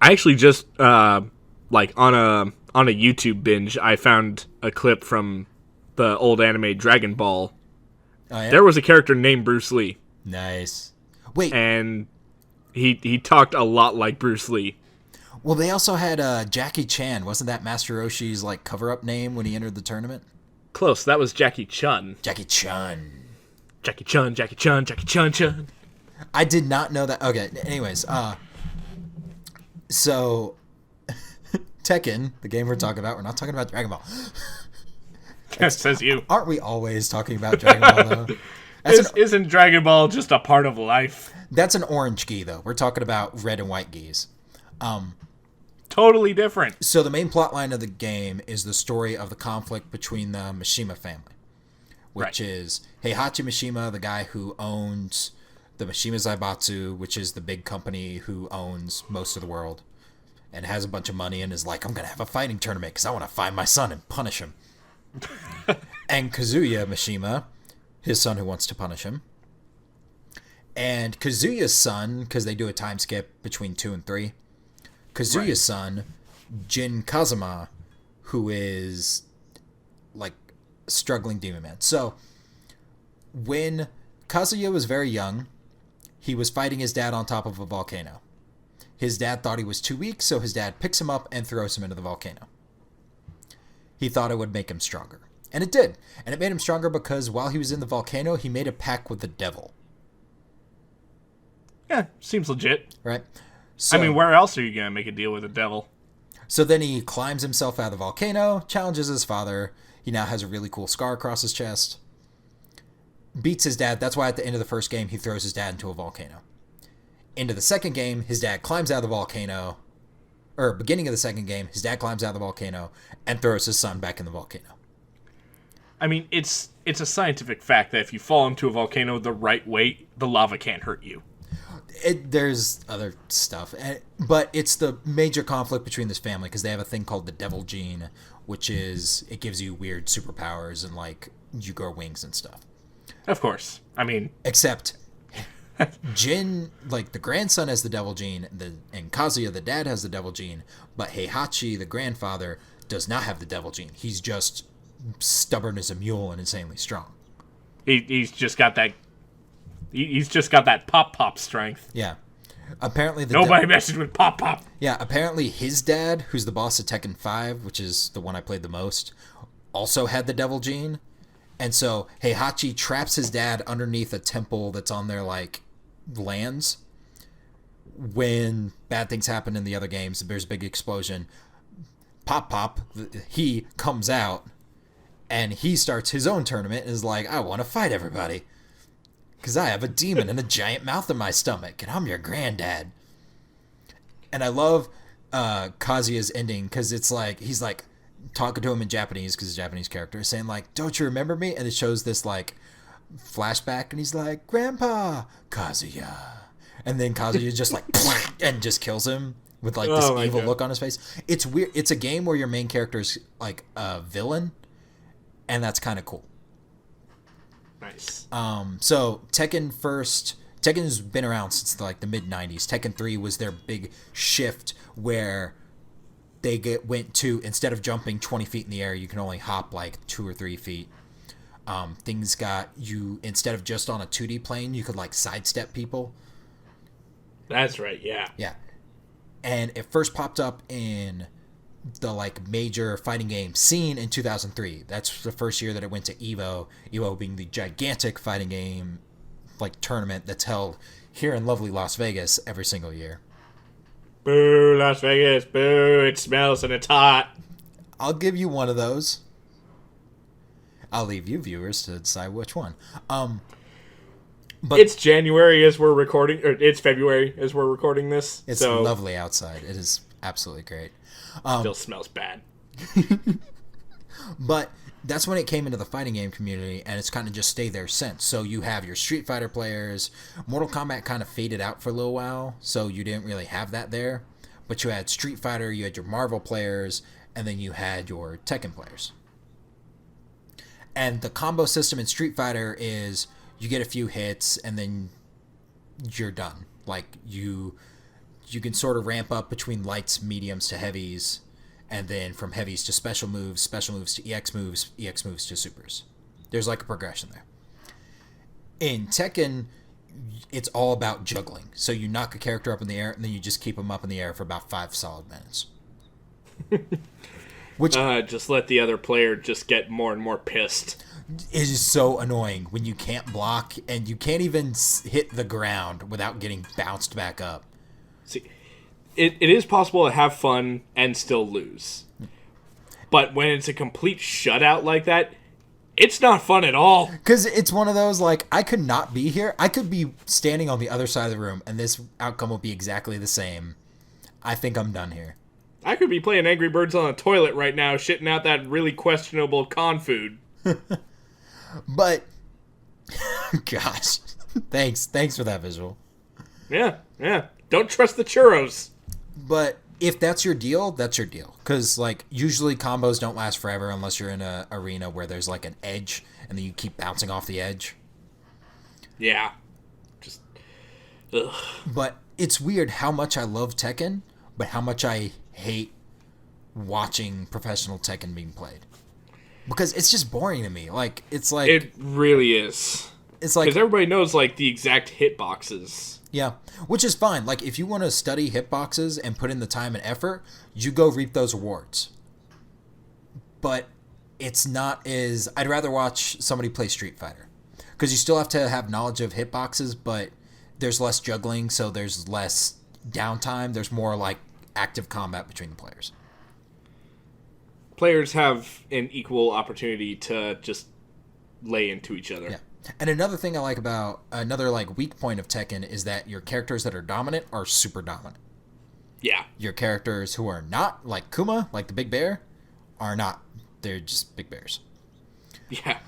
actually just like on a YouTube binge, I found a clip from the old anime Dragon Ball. Oh, yeah? There was a character named Bruce Lee. Nice. Wait. And he talked a lot like Bruce Lee. Well, they also had Jackie Chan. Wasn't that Master Roshi's like cover-up name when he entered the tournament? Close. That was Jackie Chun. Jackie Chun. Jackie Chun, Jackie Chun, Jackie Chun Chun. I did not know that. Okay, anyways. So, Tekken, the game we're talking about, we're not talking about Dragon Ball. That says you. Aren't we always talking about Dragon Ball, though? Isn't Dragon Ball just a part of life? That's an orange gi, though. We're talking about red and white gis. Totally different. So the main plot line of the game is the story of the conflict between the Mishima family, which is Heihachi Mishima, the guy who owns the Mishima Zaibatsu, which is the big company who owns most of the world and has a bunch of money and is like, I'm going to have a fighting tournament because I want to find my son and punish him. And Kazuya Mishima, his son who wants to punish him. And Kazuya's son, because they do a time skip between 2 and 3, Kazuya's son, Jin Kazuma, who is like struggling demon man. So when Kazuya was very young, he was fighting his dad on top of a volcano. His dad thought he was too weak, so his dad picks him up and throws him into the volcano. He thought it would make him stronger. And it did. And it made him stronger because while he was in the volcano, he made a pact with the devil. Yeah, seems legit. Right? So, I mean, where else are you going to make a deal with the devil? So then he climbs himself out of the volcano, challenges his father. He now has a really cool scar across his chest. Beats his dad. That's why at the end of the first game, he throws his dad into a volcano. Into the second game, his dad climbs out of the volcano. Or beginning of the second game, his dad climbs out of the volcano and throws his son back in the volcano. I mean, it's a scientific fact that if you fall into a volcano the right way, the lava can't hurt you. There's other stuff, but it's the major conflict between this family because they have a thing called the devil gene, which is it gives you weird superpowers and like you grow wings and stuff. Of course. I mean, except Jin, like the grandson, has the devil gene, and Kazuya, the dad, has the devil gene, but Heihachi, the grandfather, does not have the devil gene. He's just stubborn as a mule and insanely strong. He's just got that. He's just got that pop strength. Yeah. Apparently nobody messes with pop. Yeah, apparently his dad, who's the boss of Tekken 5, which is the one I played the most, also had the devil gene. And so Heihachi traps his dad underneath a temple that's on their like lands. When bad things happen in the other games, there's a big explosion. Pop, he comes out and he starts his own tournament and is like, I want to fight everybody. Because I have a demon and a giant mouth in my stomach, and I'm your granddad. And I love Kazuya's ending, because it's like, he's like talking to him in Japanese, because he's a Japanese character, saying like, don't you remember me? And it shows this like flashback, and he's like, Grandpa, Kazuya, And then Kazuya just like and just kills him with like this evil look on his face. It's weird. It's a game where your main character is like a villain, and that's kind of cool. Nice. So Tekken's been around since like the mid '90s. Tekken 3 was their big shift where they went to, instead of jumping 20 feet in the air, you can only hop like 2 or 3 feet. Things got you, instead of just on a 2D plane, you could like sidestep people. That's right, yeah. Yeah. And it first popped up in the like major fighting game scene in 2003. That's the first year that it went to EVO. EVO being the gigantic fighting game like tournament that's held here in lovely Las Vegas every single year. Boo, Las Vegas, boo, it smells and it's hot. I'll give you one of those. I'll leave you viewers to decide which one. But it's January as we're recording, or it's February as we're recording this. It's lovely outside. It is absolutely great. Still smells bad. But that's when it came into the fighting game community, and it's kind of just stayed there since. So you have your Street Fighter players. Mortal Kombat kind of faded out for a little while, so you didn't really have that there. But you had Street Fighter, you had your Marvel players, and then you had your Tekken players. And the combo system in Street Fighter is you get a few hits, and then you're done. Like, you can sort of ramp up between lights, mediums to heavies, and then from heavies to special moves to EX moves to supers. There's like a progression there. In Tekken, it's all about juggling. So you knock a character up in the air, and then you just keep them up in the air for about 5 solid minutes. Which just let the other player just get more and more pissed. It is so annoying when you can't block and you can't even hit the ground without getting bounced back up. See, it is possible to have fun and still lose. But when it's a complete shutout like that, it's not fun at all. Because it's one of those, like, I could not be here. I could be standing on the other side of the room, and this outcome will be exactly the same. I think I'm done here. I could be playing Angry Birds on a toilet right now, shitting out that really questionable con food. But, gosh, thanks for that visual. Yeah. Don't trust the churros. But if that's your deal, that's your deal. Because, like, usually combos don't last forever unless you're in an arena where there's, like, an edge, and then you keep bouncing off the edge. Yeah. Just, ugh. But it's weird how much I love Tekken, but how much I hate watching professional Tekken being played. Because it's just boring to me. Like, it's like... It really is. It's like... Because everybody knows, like, the exact hitboxes. Yeah, which is fine. Like, if you want to study hitboxes and put in the time and effort, you go reap those rewards. But it's not as... I'd rather watch somebody play Street Fighter. Because you still have to have knowledge of hitboxes, but there's less juggling, so there's less downtime. There's more, like, active combat between the players. Players have an equal opportunity to just lay into each other. Yeah. And another thing I like about, another like weak point of Tekken is that your characters that are dominant are super dominant. Yeah. Your characters who are not, like Kuma, like the big bear, are not. They're just big bears. Yeah.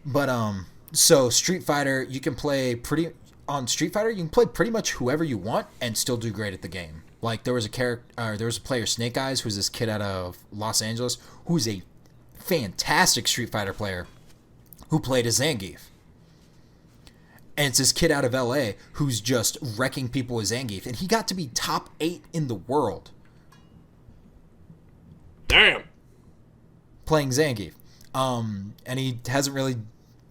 But, so Street Fighter, you can play pretty much whoever you want and still do great at the game. Like, there was a player, Snake Eyes, who's this kid out of Los Angeles, who's a fantastic Street Fighter player who played as Zangief. And it's this kid out of LA who's just wrecking people with Zangief. And he got to be top 8 in the world. Damn. Playing Zangief. And he hasn't really...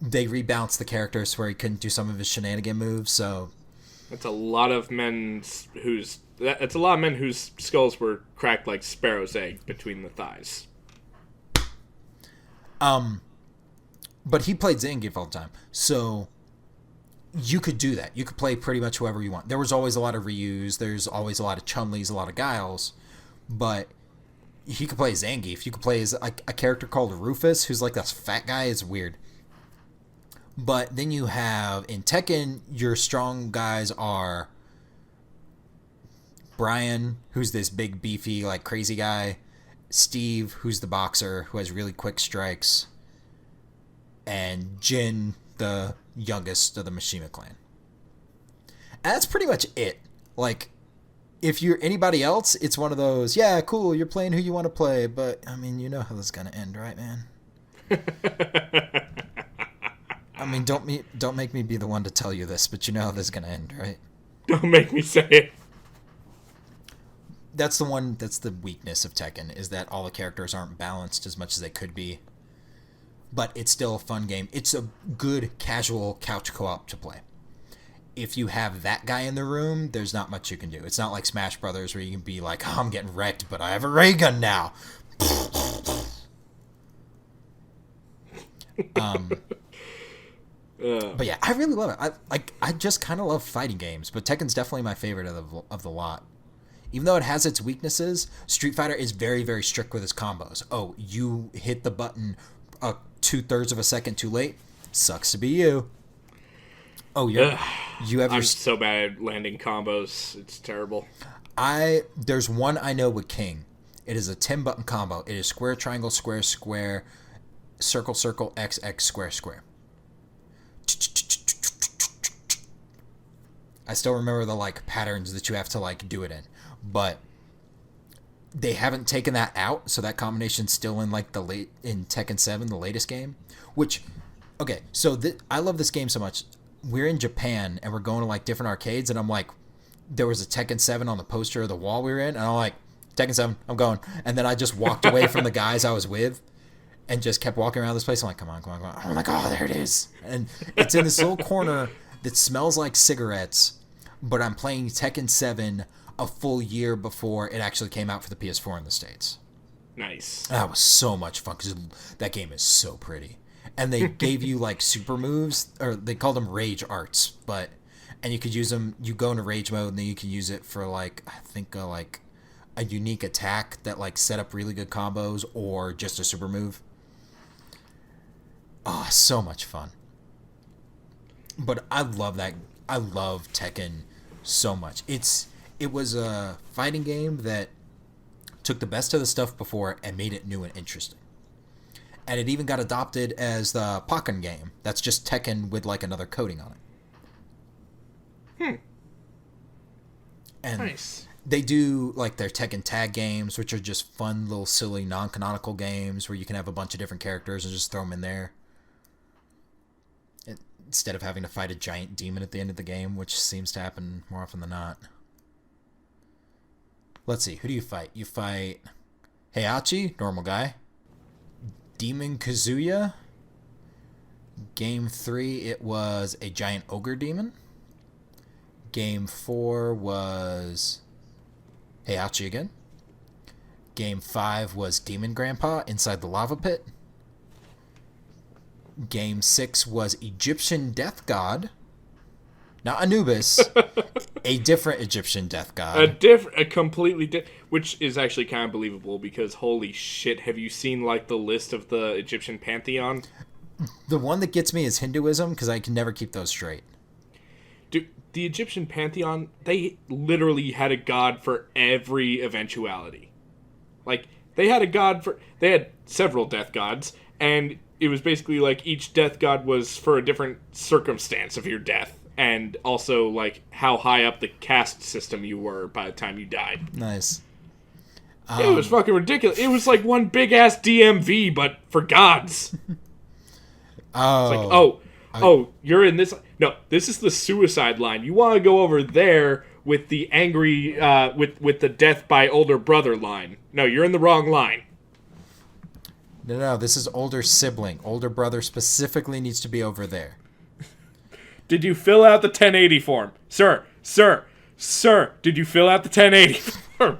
They rebalanced the characters where he couldn't do some of his shenanigan moves, so... That's a lot of men whose skulls were cracked like sparrow's egg between the thighs. But he played Zangief all the time, so you could do that. You could play pretty much whoever you want. There was always a lot of Ryus, there's always a lot of Chun-Lis, a lot of Guiles, but he could play Zangief. You could play as a character called Rufus, who's like this fat guy. It's weird. But then you have, in Tekken, your strong guys are Brian, who's this big, beefy, like, crazy guy. Steve, who's the boxer, who has really quick strikes. And Jin, the youngest of the Mishima clan. And that's pretty much it. Like, if you're anybody else, it's one of those, yeah, cool, you're playing who you want to play, but, I mean, you know how this is going to end, right, man? I mean, don't make me be the one to tell you this, but you know how this is going to end, right? Don't make me say it. That's the weakness of Tekken, is that all the characters aren't balanced as much as they could be. But it's still a fun game. It's a good, casual couch co-op to play. If you have that guy in the room, there's not much you can do. It's not like Smash Brothers where you can be like, oh, I'm getting wrecked, but I have a ray gun now. But yeah, I really love it. I just kind of love fighting games, but Tekken's definitely my favorite of the lot. Even though it has its weaknesses, Street Fighter is very, very strict with its combos. Oh, you hit the button 2/3 of a second too late? Sucks to be you. Oh, you have I'm so bad at landing combos. It's terrible. There's one I know with King. It is a 10-button combo. It is square, triangle, square, square, circle, circle, X, X, square, square. I still remember the like patterns that you have to like do it in, but they haven't taken that out, so that combination's still in like in Tekken 7, the latest game. Which, okay, so I love this game so much. We're in Japan and we're going to like different arcades, and I'm like, there was a Tekken 7 on the poster of the wall we were in, and I'm like, Tekken 7, I'm going. And then I just walked away from the guys I was with and just kept walking around this place. I'm like, come on, come on, come on. I'm like, oh, there it is. And it's in this little corner that smells like cigarettes, but I'm playing Tekken 7 a full year before it actually came out for the PS4 in the States. Nice. That was so much fun because that game is so pretty. And they gave you like super moves, or they called them rage arts, and you could use them. You go into rage mode, and then you can use it for like, I think like a unique attack that like set up really good combos, or just a super move. Oh, so much fun. But I love that. I love Tekken so much. It was a fighting game that took the best of the stuff before and made it new and interesting. And it even got adopted as the Pokken game. That's just Tekken with like another coating on it. And nice. They do like their Tekken tag games, which are just fun little silly non-canonical games where you can have a bunch of different characters and just throw them in there. Instead of having to fight a giant demon at the end of the game, which seems to happen more often than not. Let's see, who do you fight? You fight Heihachi, normal guy. Demon Kazuya. Game 3, it was a giant ogre demon. Game 4 was Heihachi again. Game 5 was Demon Grandpa inside the lava pit. Game 6 was Egyptian Death God. Not Anubis. A different Egyptian Death God. A completely different, which is actually kind of believable because holy shit, have you seen like the list of the Egyptian pantheon? The one that gets me is Hinduism because I can never keep those straight. Dude, the Egyptian pantheon, they literally had a god for every eventuality. Like, they had several death gods, and it was basically like each death god was for a different circumstance of your death. And also, like, how high up the caste system you were by the time you died. Nice. It was fucking ridiculous. It was like one big-ass DMV, but for gods. Oh. It's like, you're in this... No, this is the suicide line. You want to go over there with the angry... with the death by older brother line. No, you're in the wrong line. No, this is older sibling. Older brother specifically needs to be over there. Did you fill out the 1080 form? Sir, did you fill out the 1080 form?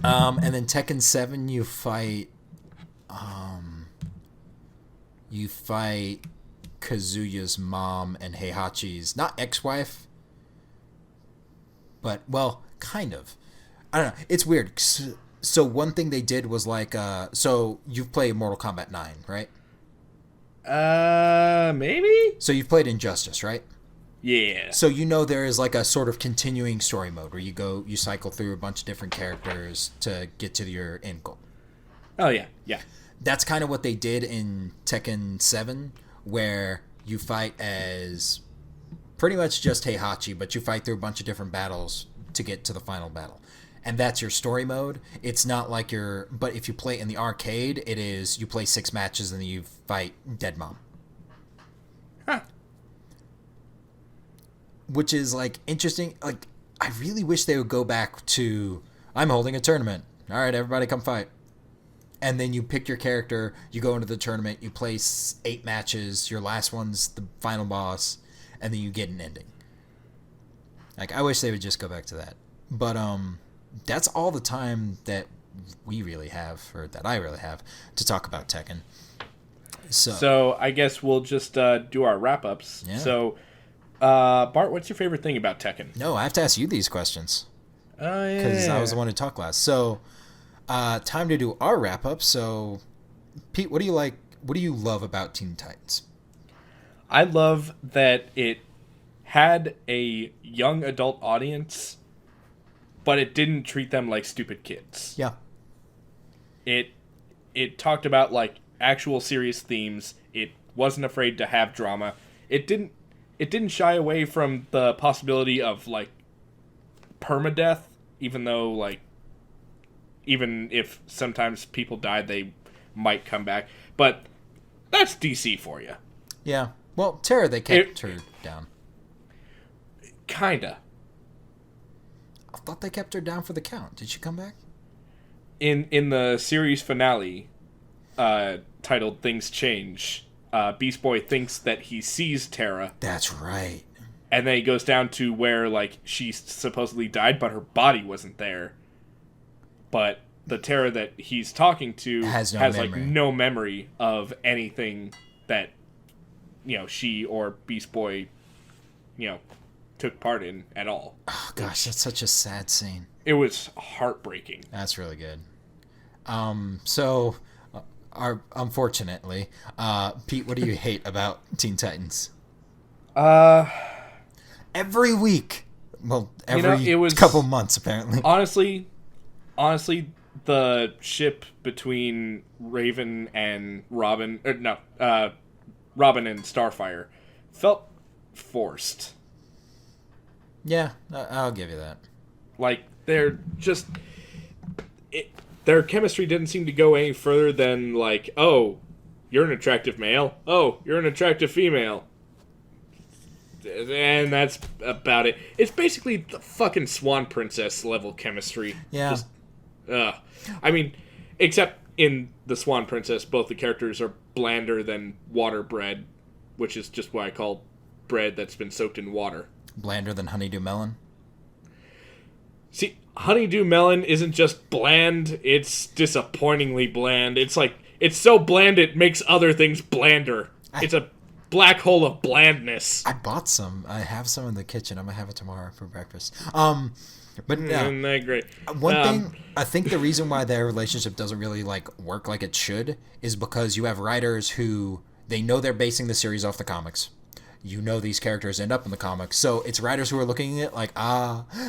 And then Tekken 7, you fight Kazuya's mom and Heihachi's, not ex-wife, but, well, kind of. I don't know. It's weird. So one thing they did was like, so you've played Mortal Kombat 9, right? Maybe? So you've played Injustice, right? Yeah. So you know there is like a sort of continuing story mode where you cycle through a bunch of different characters to get to your end goal. Oh, yeah. Yeah. That's kind of what they did in Tekken 7, where you fight as pretty much just Heihachi, but you fight through a bunch of different battles to get to the final battle. And that's your story mode. It's not like but if you play in the arcade, it is you play 6 matches and then you fight Dead Mom. Huh. Which is, like, interesting. Like, I really wish they would go back to, I'm holding a tournament. All right, everybody come fight. And then you pick your character, you go into the tournament, you play 8 matches, your last one's the final boss, and then you get an ending. Like, I wish they would just go back to that. But, that's all the time that we really have, or that I really have, to talk about Tekken. So I guess we'll just do our wrap-ups. Yeah. So, Bart, what's your favorite thing about Tekken? No, I have to ask you these questions. Oh, yeah. Because I was the one who talked last. So, time to do our wrap-up. So, Pete, what do you like? What do you love about Teen Titans? I love that it had a young adult audience, but it didn't treat them like stupid kids. Yeah. It talked about, like, actual serious themes. It wasn't afraid to have drama. It didn't shy away from the possibility of, like, permadeath, even though, like, even if sometimes people died, they might come back. But that's DC for you. Yeah. Well, Tara, they kept her down. Kinda. I thought they kept her down for the count. Did she come back? In the series finale, titled "Things Change," Beast Boy thinks that he sees Tara. That's right. And then he goes down to where, like, she supposedly died, but her body wasn't there. But the Tara that he's talking to has like, no memory of anything that, she or Beast Boy, took part in at all. Oh, gosh, that's such a sad scene. It was heartbreaking. That's really good. Unfortunately, Pete, what do you hate about Teen Titans? Every week. Well, every couple months, apparently. Honestly, the ship between Raven and Robin, Robin and Starfire felt forced. Yeah, I'll give you that. Like, they're just... their chemistry didn't seem to go any further than, like, oh, you're an attractive male. Oh, you're an attractive female. And that's about it. It's basically the fucking Swan Princess level chemistry. Yeah. Just, I mean, except in the Swan Princess, both the characters are blander than water bread, which is just what I call bread that's been soaked in water. Blander than honeydew melon? See, honeydew melon isn't just bland, it's disappointingly bland. It's like, it's so bland it makes other things blander. It's a black hole of blandness. I bought some. I have some in the kitchen. I'm going to have it tomorrow for breakfast. But Isn't that great? One thing, I think the reason why their relationship doesn't really, like, work like it should is because you have writers who, they know they're basing the series off the comics. You know these characters end up in the comics. So it's writers who are looking at it like,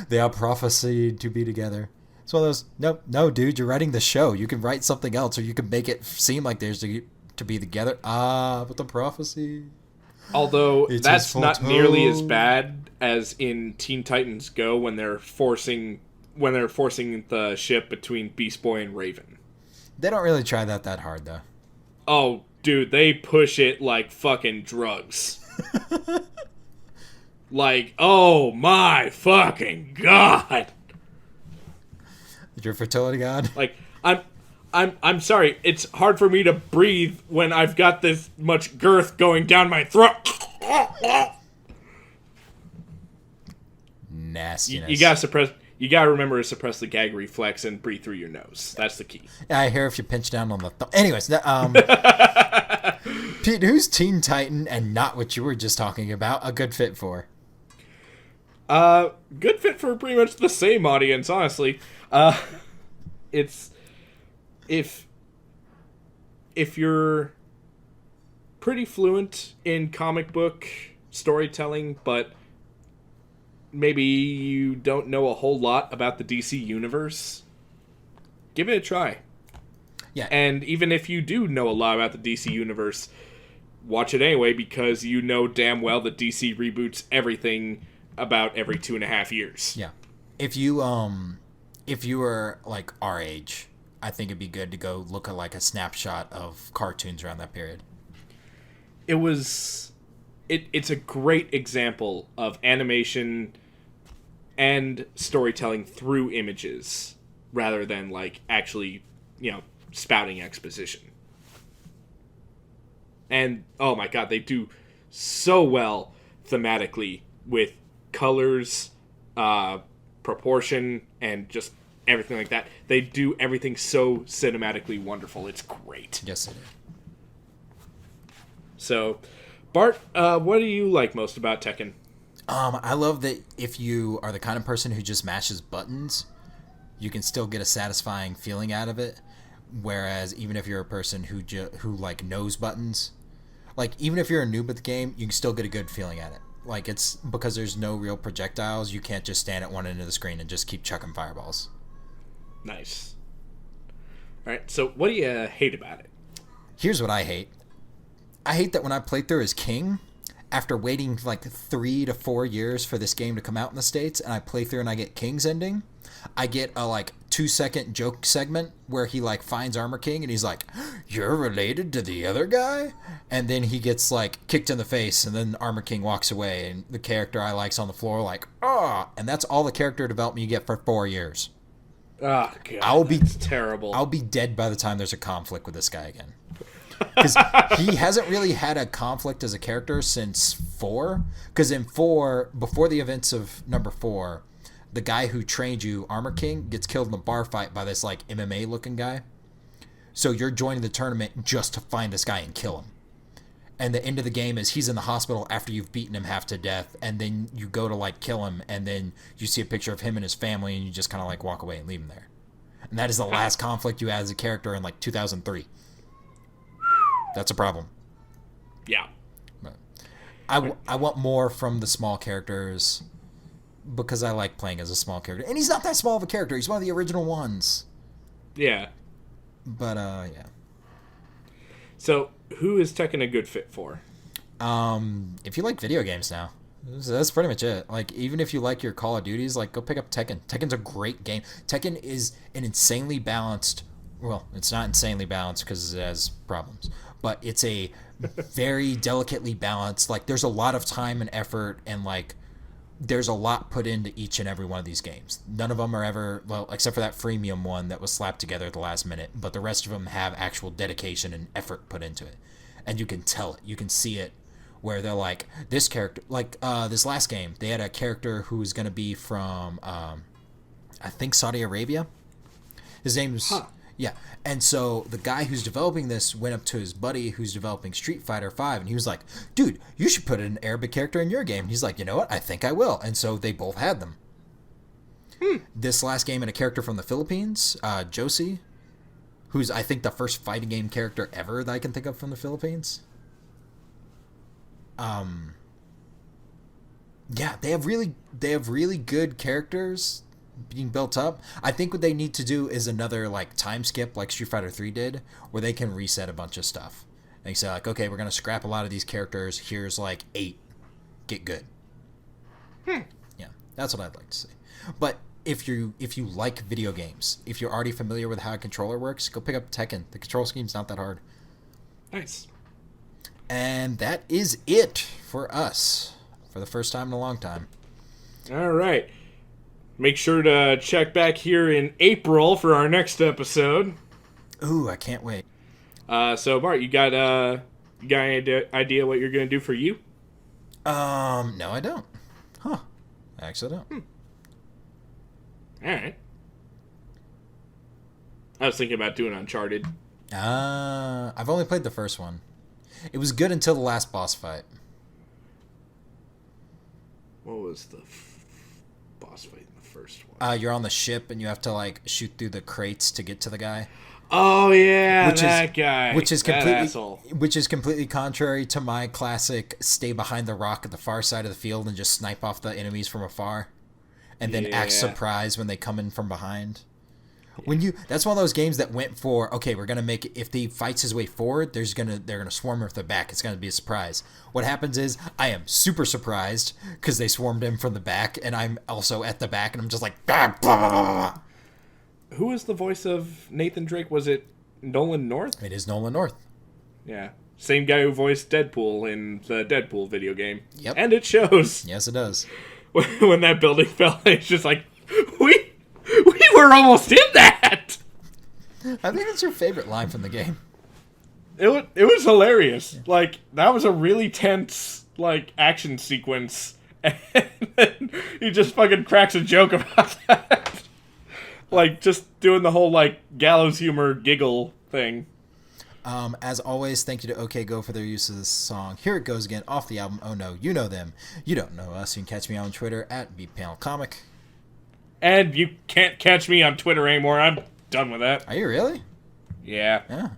they are prophesied to be together. It's one of those, no, dude, you're writing the show. You can write something else, or you can make it seem like there's to be together. But the prophecy. Although that's not nearly as bad as in Teen Titans Go when they're forcing the ship between Beast Boy and Raven. They don't really try that hard, though. Oh, dude, they push it like fucking drugs. Like, oh my fucking god. Your fertility god? Like, I'm sorry, it's hard for me to breathe when I've got this much girth going down my throat. Nastiness. You gotta remember to suppress the gag reflex and breathe through your nose. That's the key. Yeah, I hear if you pinch down on the thumb. Anyways, Pete, who's Teen Titan and not what you were just talking about a good fit for? Good fit for pretty much the same audience, honestly. It's if you're pretty fluent in comic book storytelling, but maybe you don't know a whole lot about the DC universe, give it a try. Yeah. And even if you do know a lot about the DC universe, watch it anyway because you know damn well that DC reboots everything about every 2.5 years. Yeah. If you were like our age, I think it'd be good to go look at like a snapshot of cartoons around that period. It's a great example of animation and storytelling through images rather than like actually, spouting exposition. And oh my god, they do so well thematically with colors, proportion, and just everything like that. They do everything so cinematically wonderful. It's great. Yes, it is. So, Bart, what do you like most about Tekken? I love that if you are the kind of person who just mashes buttons, you can still get a satisfying feeling out of it. Whereas even if you're a person who like knows buttons, like even if you're a noob at the game, you can still get a good feeling at it. Like it's because there's no real projectiles, you can't just stand at one end of the screen and just keep chucking fireballs. Nice. All right, so what do you hate about it? Here's what I hate. I hate that when I play through as King, after waiting like 3 to 4 years for this game to come out in the States, and I play through and I get King's ending, I get a like 2-second joke segment where he like finds Armor King and he's like, "You're related to the other guy?" And then he gets like kicked in the face and then Armor King walks away and the character I like's on the floor like, "Ah!" And that's all the character development you get for 4 years. Oh god, that's terrible. I'll be dead by the time there's a conflict with this guy again. Because he hasn't really had a conflict as a character since 4. Because in 4, before the events of number 4, the guy who trained you, Armor King, gets killed in a bar fight by this like MMA looking guy. So you're joining the tournament just to find this guy and kill him. And the end of the game is he's in the hospital after you've beaten him half to death, and then you go to like kill him, and then you see a picture of him and his family, and you just kind of like walk away and leave him there. And that is the last conflict you had as a character in like 2003. That's a problem. Yeah. But I want more from the small characters because I like playing as a small character. And he's not that small of a character. He's one of the original ones. Yeah. But, yeah. So, who is Tekken a good fit for? If you like video games now, that's pretty much it. Like, even if you like your Call of Duties, like, go pick up Tekken. Tekken's a great game. Tekken is an insanely balanced... Well, it's not insanely balanced because it has problems. But it's a very delicately balanced... Like, there's a lot of time and effort and, like, there's a lot put into each and every one of these games. None of them are ever... Well, except for that freemium one that was slapped together at the last minute. But the rest of them have actual dedication and effort put into it. And you can tell it. You can see it. Where they're like, this character... Like, this last game, they had a character who was going to be from, I think, Saudi Arabia. His name's... Huh. Yeah, and so the guy who's developing this went up to his buddy who's developing Street Fighter V, and he was like, "Dude, you should put an Arabic character in your game." And he's like, "You know what? I think I will." And so they both had them. This last game, and a character from the Philippines, Josie, who's I think the first fighting game character ever that I can think of from the Philippines. Yeah, they have really good characters being built up. I think what they need to do is another like time skip like Street Fighter 3 did, where they can reset a bunch of stuff. And say like, okay, we're gonna scrap a lot of these characters. Here's like 8. Get good. Yeah, that's what I'd like to see. But if you like video games, if you're already familiar with how a controller works, go pick up Tekken. The control scheme's not that hard. Nice. And that is it for us for the first time in a long time. All right. Make sure to check back here in April for our next episode. Ooh, I can't wait. So Bart, you got any idea what you're gonna do for you? No, I don't. Huh? I actually don't. All right. I was thinking about doing Uncharted. I've only played the first one. It was good until the last boss fight. What was the boss fight in the first one? You're on the ship and you have to like shoot through the crates to get to the guy. Oh yeah, that guy. Which is completely contrary to my classic stay behind the rock at the far side of the field and just snipe off the enemies from afar, and then act surprised when they come in from behind. That's one of those games that went for, okay, we're gonna make, if he fights his way forward, they're gonna swarm him from the back. It's gonna be a surprise. What happens is I am super surprised because they swarmed him from the back, and I'm also at the back, and I'm just like, blah, blah, blah. Who was the voice of Nathan Drake? Was it Nolan North? It is Nolan North. Yeah. Same guy who voiced Deadpool in the Deadpool video game. Yep. And it shows. Yes, it does. When that building fell, it's just like, we were almost in that! I think that's your favorite line from the game. It was hilarious. Yeah. Like, that was a really tense, like, action sequence. And then he just fucking cracks a joke about that. Like, just doing the whole, like, gallows humor giggle thing. As always, thank you to OK Go for their use of this song. Here it goes again, off the album Oh No, You Know Them. You don't know us. You can catch me on Twitter at BeatPanelComic. And you can't catch me on Twitter anymore. I'm done with that. Are you really? Yeah. Yeah.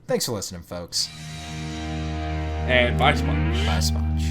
Thanks for listening, folks. And By Sponch. By Sponch.